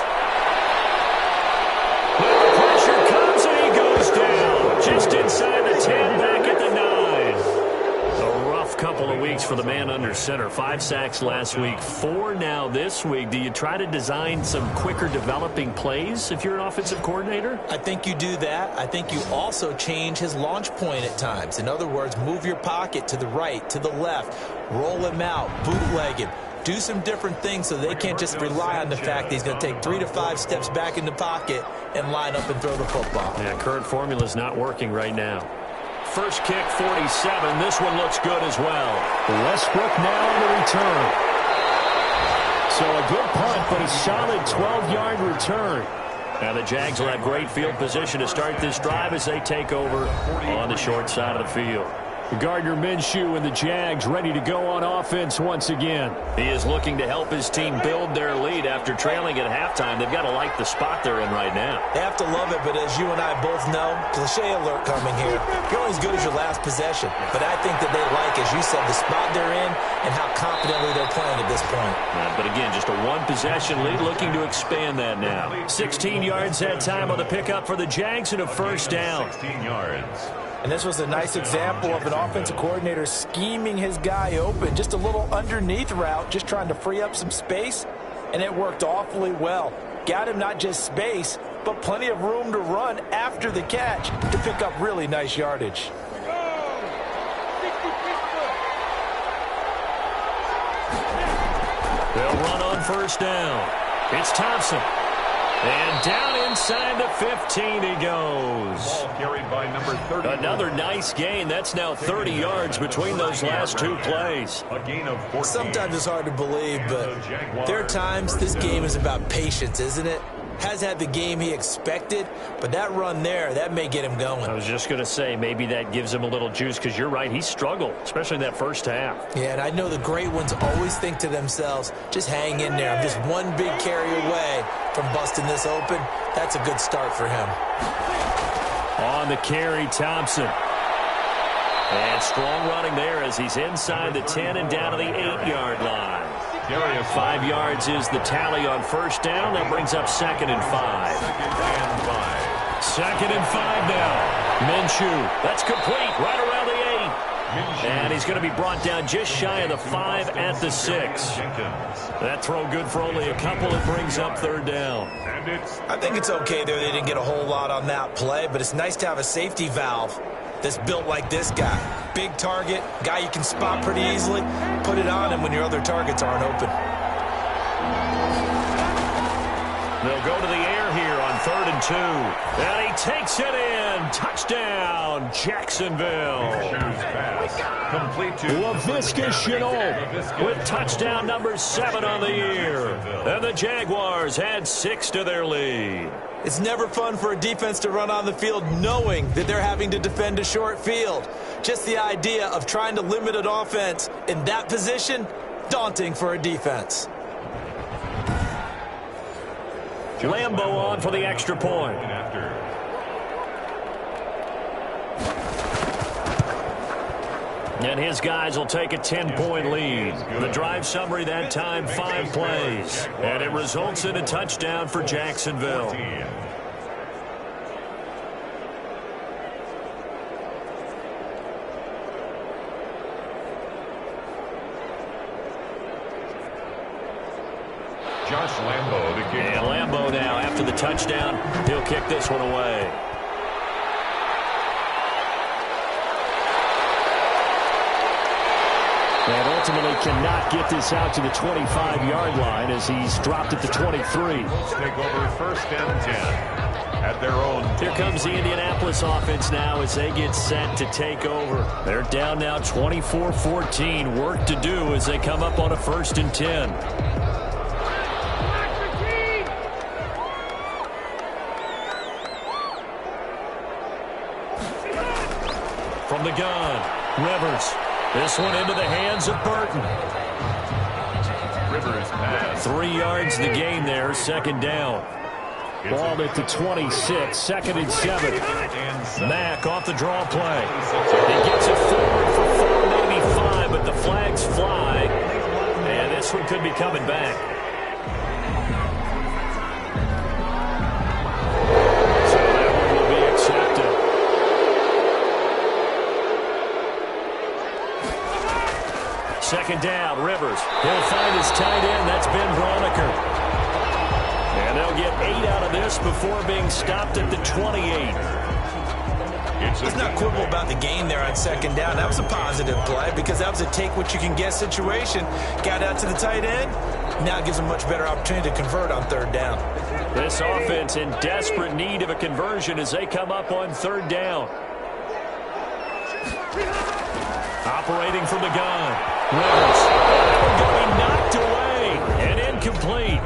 When the pressure comes and he goes down. Just inside the 10, back at the 9. A rough couple of weeks for the man under center. 5 sacks last week, 4 now this week. Do you try to design some quicker developing plays if you're an offensive coordinator? I think you do that. I think you also change his launch point at times. In other words, move your pocket to the right, to the left, roll him out, bootleg him. Do some different things so they can't just rely on the fact that he's going to take 3 to 5 steps back in the pocket and line up and throw the football. Yeah, current formula is not working right now. First kick, 47. This one looks good as well. Westbrook now on the return. So a good punt, but a solid 12-yard return. Now the Jags will have great field position to start this drive as they take over on the short side of the field. Gardner Minshew and the Jags ready to go on offense once again. He is looking to help his team build their lead after trailing at halftime. They've got to like the spot they're in right now. They have to love it, but as you and I both know, cliche alert coming here, you're only as good as your last possession. But I think that they like, as you said, the spot they're in and how confidently they're playing at this point. But again, just a one-possession lead, looking to expand that now. 16 yards that time on the pickup for the Jags and a first down. 16 yards. And this was a nice example of an offensive coordinator scheming his guy open. Just a little underneath route, just trying to free up some space, and it worked awfully well. Got him not just space, but plenty of room to run after the catch to pick up really nice yardage. They'll run on first down. It's Thompson. And down inside the 15 he goes. Ball carried by number 30. Another nice gain. That's now 30 yards between those last 2 plays. A gain of 14. Sometimes it's hard to believe, but there are times this game is about patience, isn't it? Has had the game he expected, but that run there, that may get him going. I was just going to say, maybe that gives him a little juice, because you're right, he struggled, especially in that first half. Yeah, and I know the great ones always think to themselves, just hang in there. I'm just one big carry away from busting this open. That's a good start for him. On the carry, Thompson. And strong running there as he's inside the 10 and down to the 8-yard line. 5 yards is the tally on first down. That brings up 2nd and 5. 2nd and 5 now. Minshew, that's complete, right around the 8. And he's going to be brought down just shy of the 5 at the 6. That throw good for only a couple. It brings up third down. I think it's okay there. They didn't get a whole lot on that play, but it's nice to have a safety valve that's built like this guy. Big target, guy you can spot pretty easily. Put it on him when your other targets aren't open. They'll go to the air here on 3rd and 2. And he takes it in. Touchdown, Jacksonville. Complete to LaVisca Chenault with touchdown number 7 on the year. And the Jaguars add 6 to their lead. It's never fun for a defense to run on the field knowing that they're having to defend a short field. Just the idea of trying to limit an offense in that position, daunting for a defense. Lambeau on for the extra point. And his guys will take a 10-point lead. The drive summary that time, 5 plays. And it results in a touchdown for Jacksonville. Josh Lambeau to kick. And Lambeau now, after the touchdown, he'll kick this one away. And ultimately cannot get this out to the 25-yard line as he's dropped it to 23. Take over 1st and 10 at their own. Here comes the Indianapolis offense now as they get set to take over. They're down now 24-14. Work to do as they come up on a 1st and 10. From the gun, Rivers. This one into the hands of Burton. Rivers pass. 3 yards the gain there, 2nd down. Ball at the 26, 2nd and 7. Mack off the draw play. He gets it forward for 4, maybe 5, but the flags fly. And this one could be coming back. So that one will be accepted. Second down, Rivers. He'll find his tight end. That's Ben Braunecker. And they'll get 8 out of this before being stopped at the 28. Let's not quibble about the gain there on 2nd down. That was a positive play because that was a take-what-you-can-get situation. Got out to the tight end. Now it gives them much better opportunity to convert on 3rd down. This offense in desperate need of a conversion as they come up on 3rd down. Operating from the gun. Rivers. Going to be knocked away and incomplete.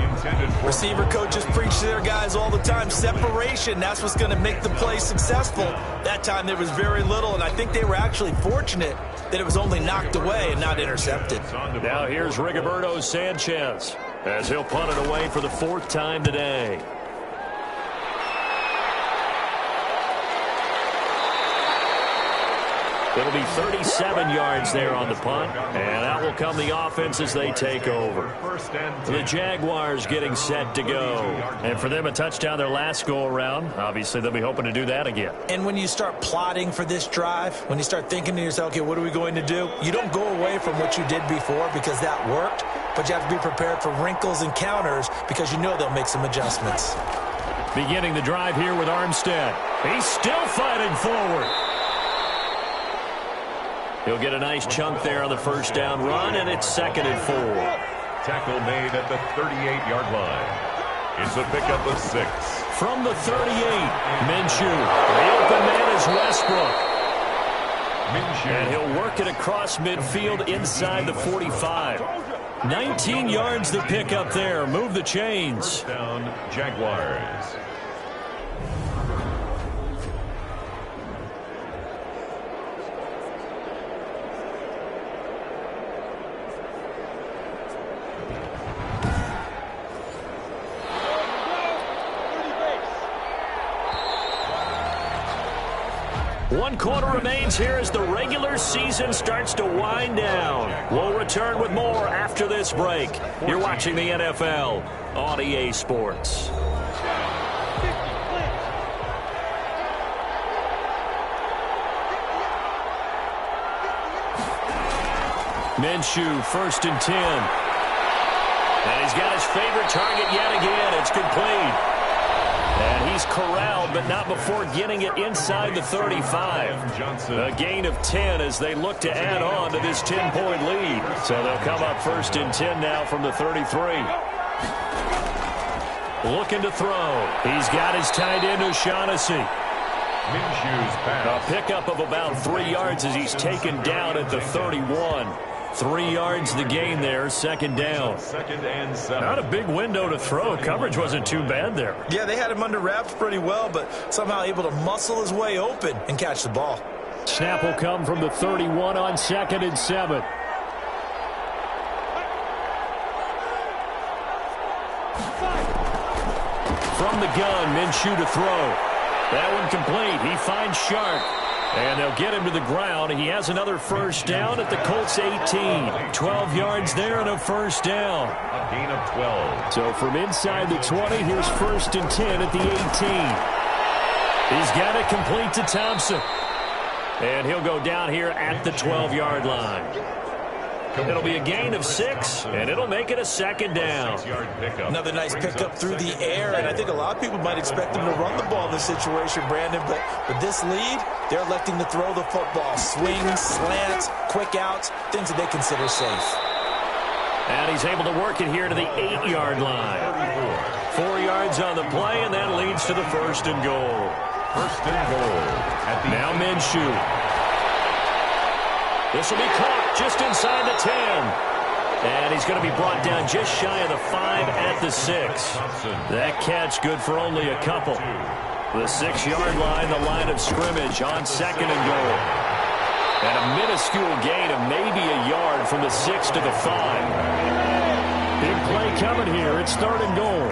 Receiver coaches preach to their guys all the time. Separation, that's what's going to make the play successful. That time there was very little, and I think they were actually fortunate that it was only knocked away and not intercepted. Now here's Rigoberto Sanchez as he'll punt it away for the 4th time today. It'll be 37 yards there on the punt, and out will come the offense as they take over. The Jaguars getting set to go. And for them, a touchdown their last go-around. Obviously, they'll be hoping to do that again. And when you start plotting for this drive, when you start thinking to yourself, okay, what are we going to do? You don't go away from what you did before because that worked, but you have to be prepared for wrinkles and counters because you know they'll make some adjustments. Beginning the drive here with Armstead. He's still fighting forward. He'll get a nice chunk there on the 1st down run, and it's 2nd and 4. Tackle made at the 38-yard line. It's a pickup of 6. From the 38, Minshew. The open man is Westbrook. And he'll work it across midfield inside the 45. 19 yards the pickup there. Move the chains. First down, Jaguars. One quarter remains here as the regular season starts to wind down. We'll return with more after this break. You're watching the NFL on EA Sports. Minshew, 1st and 10. And he's got his favorite target yet again. It's complete. And he's corralled, but not before getting it inside the 35. A gain of 10 as they look to add on to this 10-point lead. So they'll come up 1st and 10 now from the 33. Looking to throw. He's got his tight end, O'Shaughnessy. Minshew's pass. A pickup of about 3 yards as he's taken down at the 31. 3 yards the gain there, 2nd down. 2nd and 7. Not a big window to throw. Coverage wasn't too bad there. Yeah, they had him under wraps pretty well, but somehow able to muscle his way open and catch the ball. Snap will come from the 31 on 2nd and 7. From the gun, Minshew to throw. That one complete. He finds Shark. And they'll get him to the ground. He has another 1st down at the Colts 18. 12 yards there and a 1st down. A gain of 12. So from inside the 20, here's 1st and 10 at the 18. He's got it complete to Thompson. And he'll go down here at the 12-yard line. It'll be a gain of 6, and it'll make it a 2nd down. Another nice pickup through the air, and I think a lot of people might expect them to run the ball in this situation, Brandon, but with this lead, they're electing to throw the football. Swings, slants, quick outs, things that they consider safe. And he's able to work it here to the 8-yard line. 4 yards on the play, and that leads to the 1st and goal. 1st and goal. Now Minshew. This will be caught just inside the 10. And he's going to be brought down just shy of the 5 at the 6. That catch good for only a couple. The 6-yard line, the line of scrimmage on 2nd and goal. And a minuscule gain of maybe a yard from the 6 to the 5. Big play coming here. It's 3rd and goal.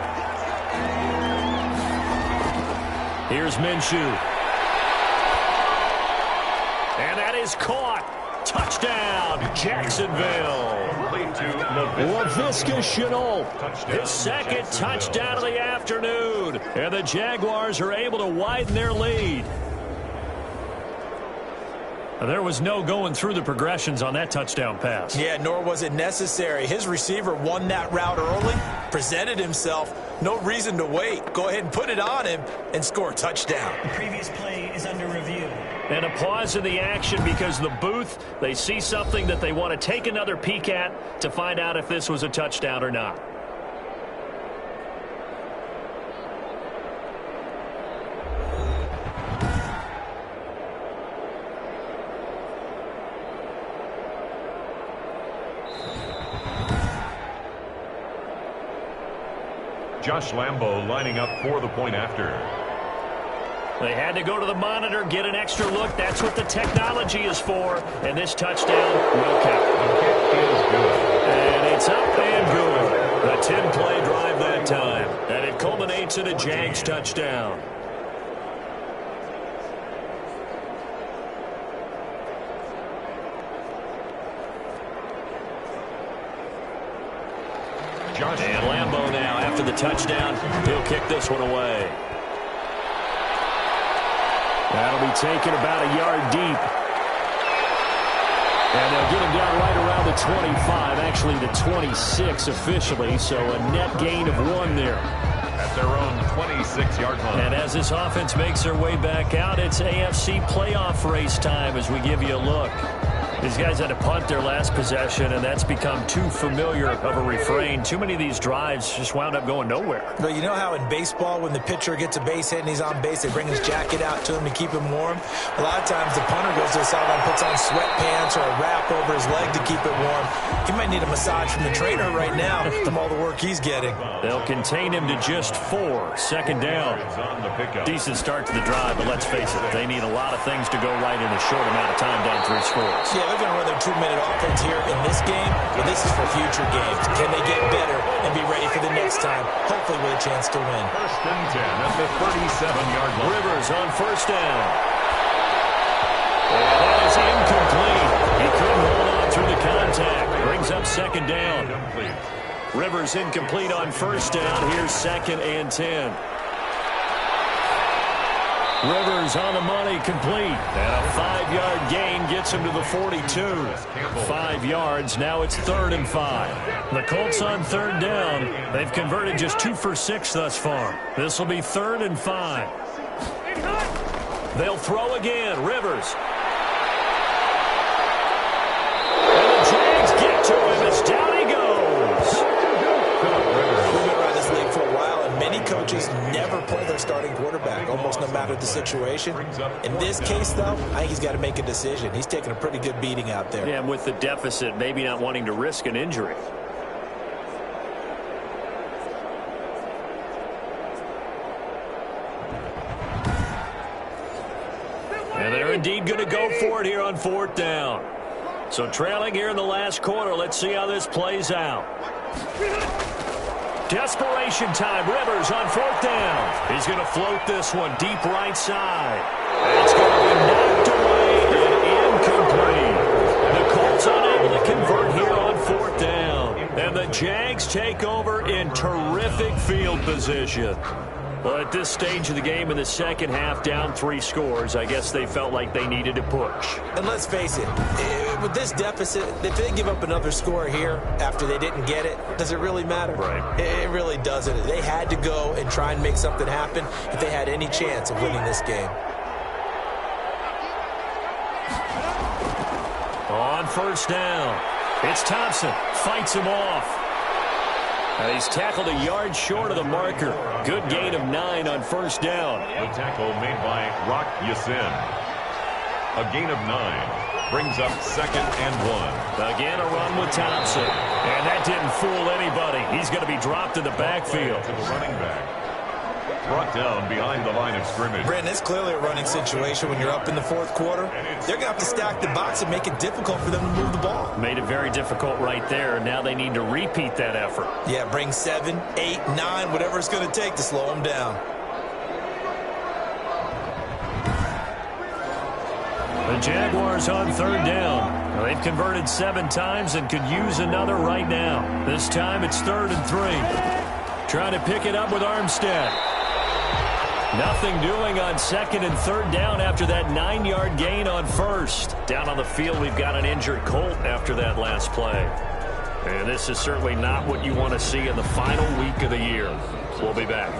Here's Minshew. And that is caught. Touchdown, Jacksonville. Laviska Shenault, his 2nd touchdown of the afternoon. And the Jaguars are able to widen their lead. There was no going through the progressions on that touchdown pass. Yeah, nor was it necessary. His receiver won that route early, presented himself. No reason to wait. Go ahead and put it on him and score a touchdown. The previous play is under review. And a pause in the action because the booth, they see something that they want to take another peek at to find out if this was a touchdown or not. Josh Lambo lining up for the point after. They had to go to the monitor, get an extra look. That's what the technology is for. And this touchdown will count. The kick is good. And it's up and good. A 10-play drive that time. And it culminates in a Jags touchdown. And Lambo now, after the touchdown, he'll kick this one away. That'll be taken about a yard deep. And they'll get him down right around the 25, actually the 26 officially, so a net gain of 1 there. At their own 26-yard line. And as this offense makes their way back out, it's AFC playoff race time as we give you a look. These guys had to punt their last possession, and that's become too familiar of a refrain. Too many of these drives just wound up going nowhere. But you know how in baseball, when the pitcher gets a base hit and he's on base, they bring his jacket out to him to keep him warm? A lot of times the punter goes to the sideline, puts on sweatpants or a wrap over his leg to keep it warm. He might need a massage from the trainer right now from all the work he's getting. They'll contain him to just 4. 2nd down. Decent start to the drive, but let's face it, they need a lot of things to go right in a short amount of time down 3 scores. Yeah, they're going to run their 2-minute offense here in this game, but this is for future games. Can they get better and be ready for the next time, hopefully with a chance to win? 1st and 10 at the 37-yard line. Rivers on 1st down. And that is incomplete. He couldn't hold on through the contact. Brings up 2nd down. Rivers incomplete on 1st down. Here's 2nd and 10. Rivers on the money, complete. And a 5-yard gain gets him to the 42. 5 yards, now it's 3rd and 5. The Colts on 3rd down. They've converted just 2 for 6 thus far. This will be 3rd and 5. They'll throw again. Rivers. And the Jags get to him. It's down he goes. We've been around this league for a while, and many coaches never play their starting quarterback, almost no matter the situation. In this case, though, I think he's got to make a decision. He's taking a pretty good beating out there. Yeah, and with the deficit, maybe not wanting to risk an injury. And they're indeed going to go for it here on 4th down. So trailing here in the last quarter. Let's see how this plays out. Desperation time. Rivers on 4th down. He's going to float this one deep right side. It's going to be knocked away and incomplete. The Colts unable to convert here on 4th down. And the Jags take over in terrific field position. Well, at this stage of the game in the second half, down 3 scores, I guess they felt like they needed to push. And let's face it, with this deficit, if they give up another score here after they didn't get it, does it really matter? Right. It really doesn't. They had to go and try and make something happen if they had any chance of winning this game. On 1st down, it's Thompson. Fights him off. He's tackled a yard short of the marker. Good gain of 9 on 1st down. The tackle made by Rock Yassin. A gain of 9 brings up 2nd and 1. Again, a run with Thompson. And that didn't fool anybody. He's going to be dropped in the backfield. To the running back. Brought down behind the line of scrimmage. Brandon, it's clearly a running situation when you're up in the 4th quarter. They're going to have to stack the box and make it difficult for them to move the ball. Made it very difficult right there. Now they need to repeat that effort. Yeah, bring 7, 8, 9, whatever it's going to take to slow them down. The Jaguars on 3rd down. They've converted 7 times and could use another right now. This time it's 3rd and 3. Trying to pick it up with Armstead. Nothing doing on 2nd and 3rd down after that 9-yard gain on 1st. Down on the field, we've got an injured Colt after that last play. And this is certainly not what you want to see in the final week of the year. We'll be back.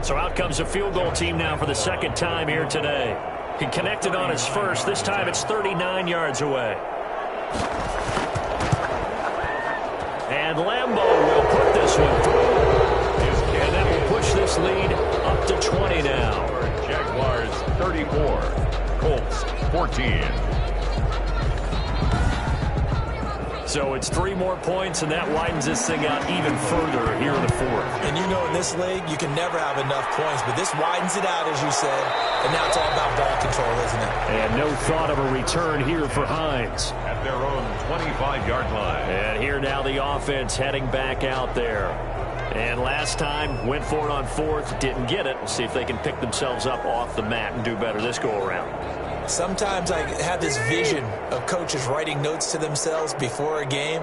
So out comes a field goal team now for the 2nd time here today. He connected on his first. This time it's 39 yards away. And Lambeau will put this one through. And that will push this lead up to 20 now. Jaguars 34, Colts 14. So it's 3 more points, and that widens this thing out even further here in the 4th. And you know in this league, you can never have enough points, but this widens it out, as you said. And now it's all about ball control, isn't it? And no thought of a return here for Hines. At their own 25-yard line. And here now the offense heading back out there. And last time, went for it on 4th, didn't get it. We'll see if they can pick themselves up off the mat and do better this go-around. Sometimes I have this vision of coaches writing notes to themselves before a game.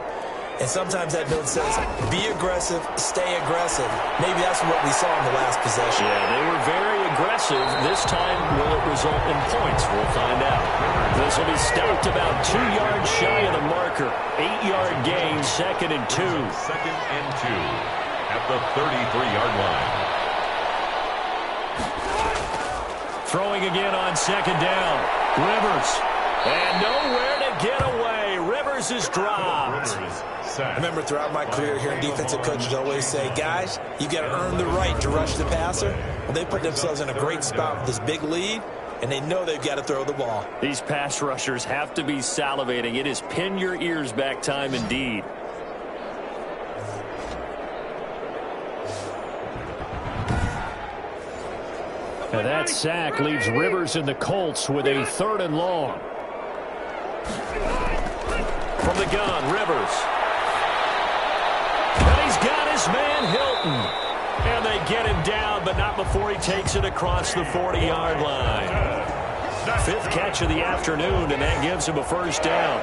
And sometimes that note says, be aggressive, stay aggressive. Maybe that's what we saw in the last possession. Yeah, they were very aggressive. This time, will it result in points? We'll find out. This will be stopped about 2 yards shy of the marker. 8-yard gain, 2nd and 2. 2nd and 2 at the 33-yard line. Throwing again on 2nd down. Rivers. And nowhere to get away. Rivers is dropped. I remember throughout my career hearing defensive coaches always say, guys, you got to earn the right to rush the passer. Well, they put themselves in a great spot with this big lead, and they know they've got to throw the ball. These pass rushers have to be salivating. It is pin your ears back time indeed. And that sack leaves Rivers and the Colts with a 3rd and long. From the gun, Rivers. And he's got his man Hilton. And they get him down, but not before he takes it across the 40-yard line. 5th catch of the afternoon, and that gives him a 1st down.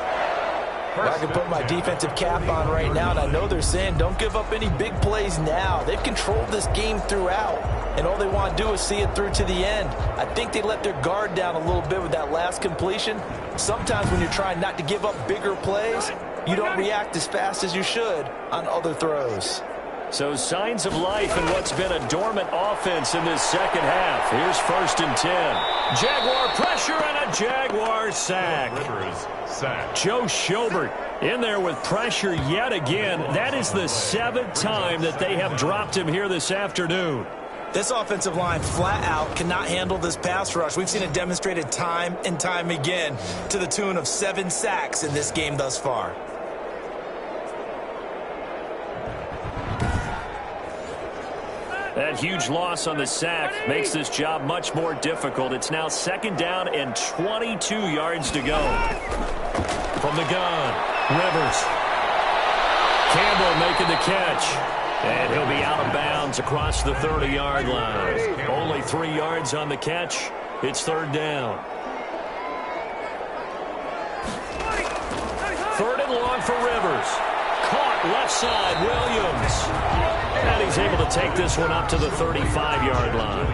I can put my defensive cap on right now, and I know they're saying don't give up any big plays now. They've controlled this game throughout, and all they want to do is see it through to the end. I think they let their guard down a little bit with that last completion. Sometimes when you're trying not to give up bigger plays, you don't react as fast as you should on other throws. So signs of life in what's been a dormant offense in this second half. Here's 1st and 10. Jaguar pressure and a Jaguar sack. Rivers sack. Joe Schobert in there with pressure yet again. That is the 7th time that they have dropped him here this afternoon. This offensive line flat out cannot handle this pass rush. We've seen it demonstrated time and time again to the tune of 7 sacks in this game thus far. That huge loss on the sack makes this job much more difficult. It's now 2nd down and 22 yards to go. From the gun, Rivers. Campbell making the catch. And he'll be out of bounds across the 30-yard line. Only 3 yards on the catch. It's 3rd down. 3rd and long for Rivers. Caught left side, Williams. And he's able to take this one up to the 35-yard line.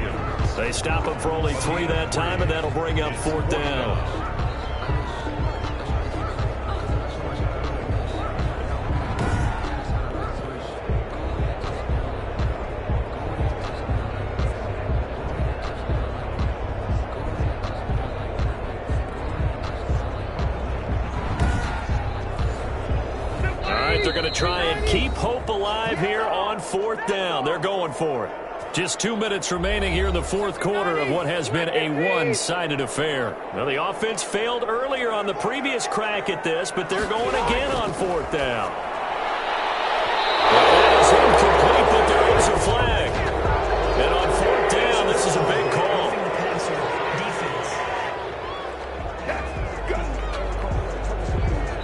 They stop him for only 3 that time, and that'll bring up 4th down. They're going to try and keep hope alive here on 4th down. They're going for it. Just 2 minutes remaining here in the 4th quarter of what has been a one-sided affair. Well, the offense failed earlier on the previous crack at this, but they're going again on 4th down. Well, that is incomplete, but there is a flag. And on 4th down, this is a big call.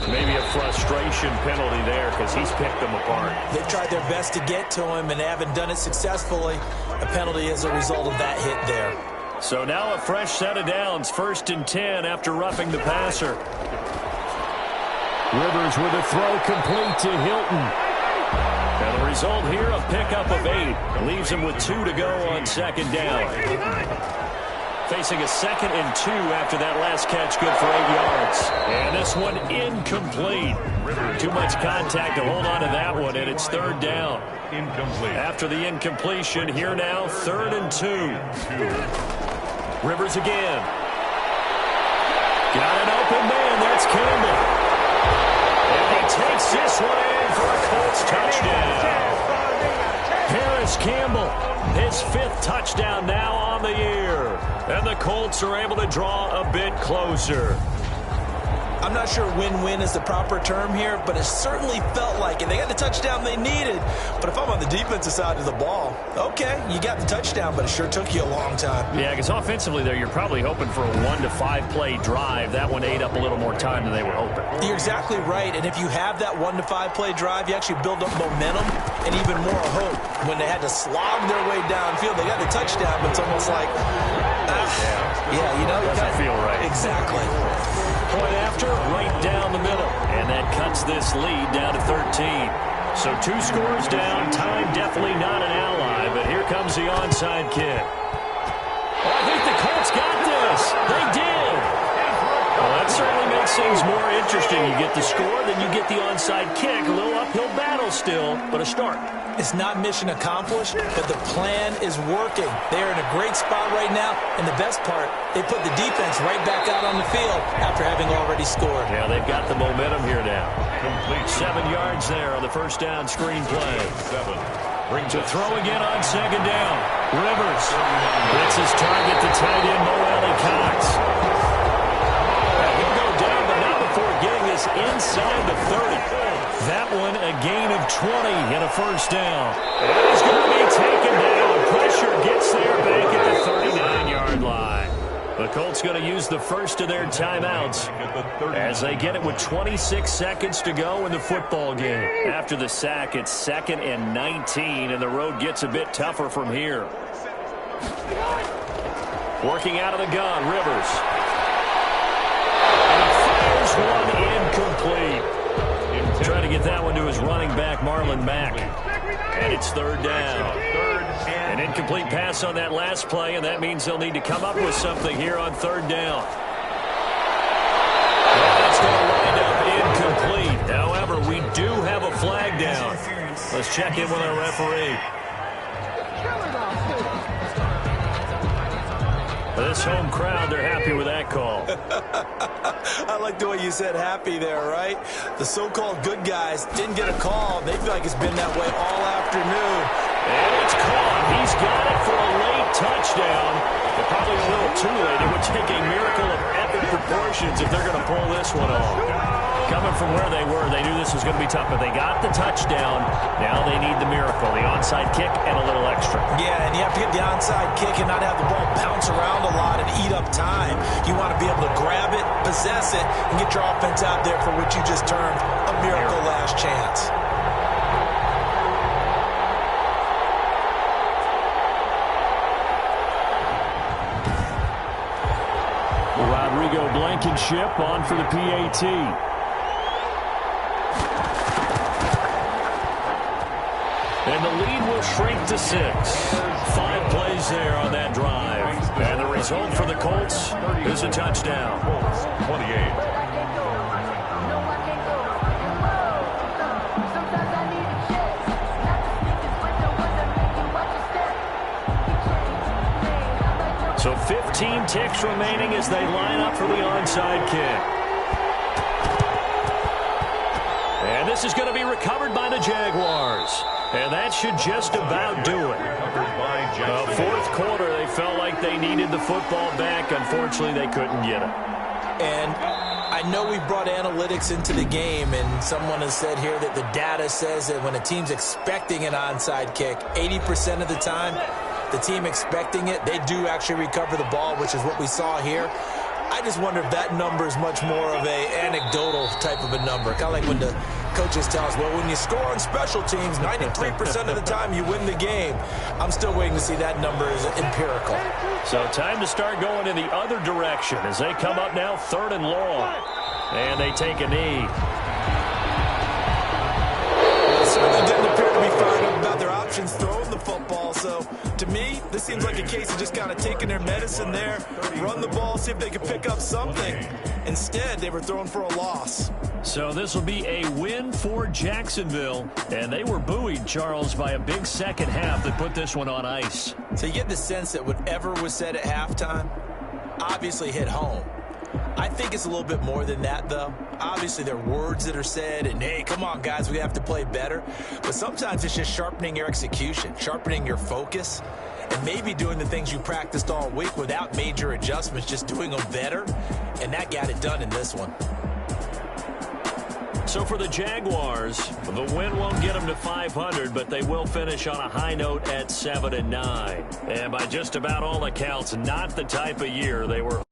Maybe a frustration penalty there because he's picked them apart. They've tried their best to get to him and haven't done it successfully. A penalty as a result of that hit there. So now a fresh set of downs. 1st and 10 after roughing the passer. Rivers with a throw complete to Hilton. And the result here, a pickup of 8. Leaves him with 2 to go on 2nd down. Facing a 2nd and 2 after that last catch, good for 8 yards. And this one incomplete. Too much contact to hold on to that one, and it's 3rd down. Incomplete. After the incompletion, here now, 3rd and 2. Rivers again. Got an open man, that's Campbell. And he takes this one in for a Colts touchdown. Harris Campbell, his 5th touchdown now on the year. And the Colts are able to draw a bit closer. I'm not sure win-win is the proper term here, but it certainly felt like it. They got the touchdown they needed, but if I'm on the defensive side of the ball, okay, you got the touchdown, but it sure took you a long time. Yeah, because offensively there, you're probably hoping for a 1 to 5 play drive. That one ate up a little more time than they were hoping. You're exactly right, and if you have that 1 to 5 play drive, you actually build up momentum and even more hope. When they had to slog their way downfield, they got the touchdown, but it's almost like, yeah, you know, doesn't feel right. Exactly. Point after, right down the middle. And that cuts this lead down to 13. So 2 scores down. Time definitely not an ally, but here comes the onside kick. I think the Colts got this. They did. Well, that certainly makes things more interesting. You get the score, then you get the onside kick. A little uphill battle still, but a start. It's not mission accomplished, but the plan is working. They're in a great spot right now, and the best part, they put the defense right back out on the field after having already scored. Yeah, they've got the momentum here now. Complete. 7 yards there on the first down screen play. 7. To throw again on 2nd down. Rivers gets his target to tight end Mo Cox. He'll go down, but not before getting this inside the 30. That one a gain of 20 and a 1st down. And he's going to be taken down. Pressure gets there back at the 39-yard line. The Colts going to use the first of their timeouts as they get it with 26 seconds to go in the football game. After the sack, it's 2nd and 19, and the road gets a bit tougher from here. Working out of the gun, Rivers. And he fires one incomplete. get that one to his running back, Marlon Mack. And it's third down. An incomplete pass on that last play, and that means they'll need to come up with something here on third down. That's going to wind up incomplete. However, we do have a flag down. Let's check in with our referee. This home crowd, they're happy with that call. I like the way you said happy there, right? The so-called good guys didn't get a call. They feel like it's been that way all afternoon. And it's caught. He's got it for a late touchdown. But probably a little too late. It would take a miracle of epic proportions if they're going to pull this one off. Coming from where they were, they knew this was going to be tough, but they got the touchdown. Now they need the miracle, the onside kick and a little extra. Yeah, and you have to get the onside kick and not have the ball bounce around a lot and eat up time. You want to be able to grab it, possess it, and get your offense out there for what you just termed a miracle last chance. Rodrigo Blankenship on for the PAT. And the lead will shrink to 6. 5 plays there on that drive. And the result for the Colts is a touchdown. Colts 28. So 15 ticks remaining as they line up for the onside kick. And this is going to be recovered by the Jaguars. And that should just about do it. Fourth quarter, they felt like they needed the football back. Unfortunately, they couldn't get it. And I know we brought analytics into the game, and someone has said here that the data says that when a team's expecting an onside kick, 80% of the time, the team expecting it, they do actually recover the ball, which is what we saw here. I just wonder if that number is much more of a anecdotal type of a number. Kind of like when the coaches tell us, well, when you score on special teams, 93% of the time you win the game. I'm still waiting to see that number is empirical. So time to start going in the other direction as they come up now 3rd and long. And they take a knee. It certainly didn't appear to be fired up about their options throwing the football. So to me, this seems like a case of just kind of taking their medicine there, run the ball, see if they can pick up something. Instead, they were throwing for a loss. So this will be a win for Jacksonville. And they were buoyed, Charles, by a big second half that put this one on ice. So you get the sense that whatever was said at halftime obviously hit home. I think it's a little bit more than that, though. Obviously, there are words that are said, and, hey, come on, guys, we have to play better. But sometimes it's just sharpening your execution, sharpening your focus, and maybe doing the things you practiced all week without major adjustments, just doing them better, and that got it done in this one. So for the Jaguars, the win won't get them to 500, but they will finish on a high note at 7-9. And by just about all accounts, not the type of year they were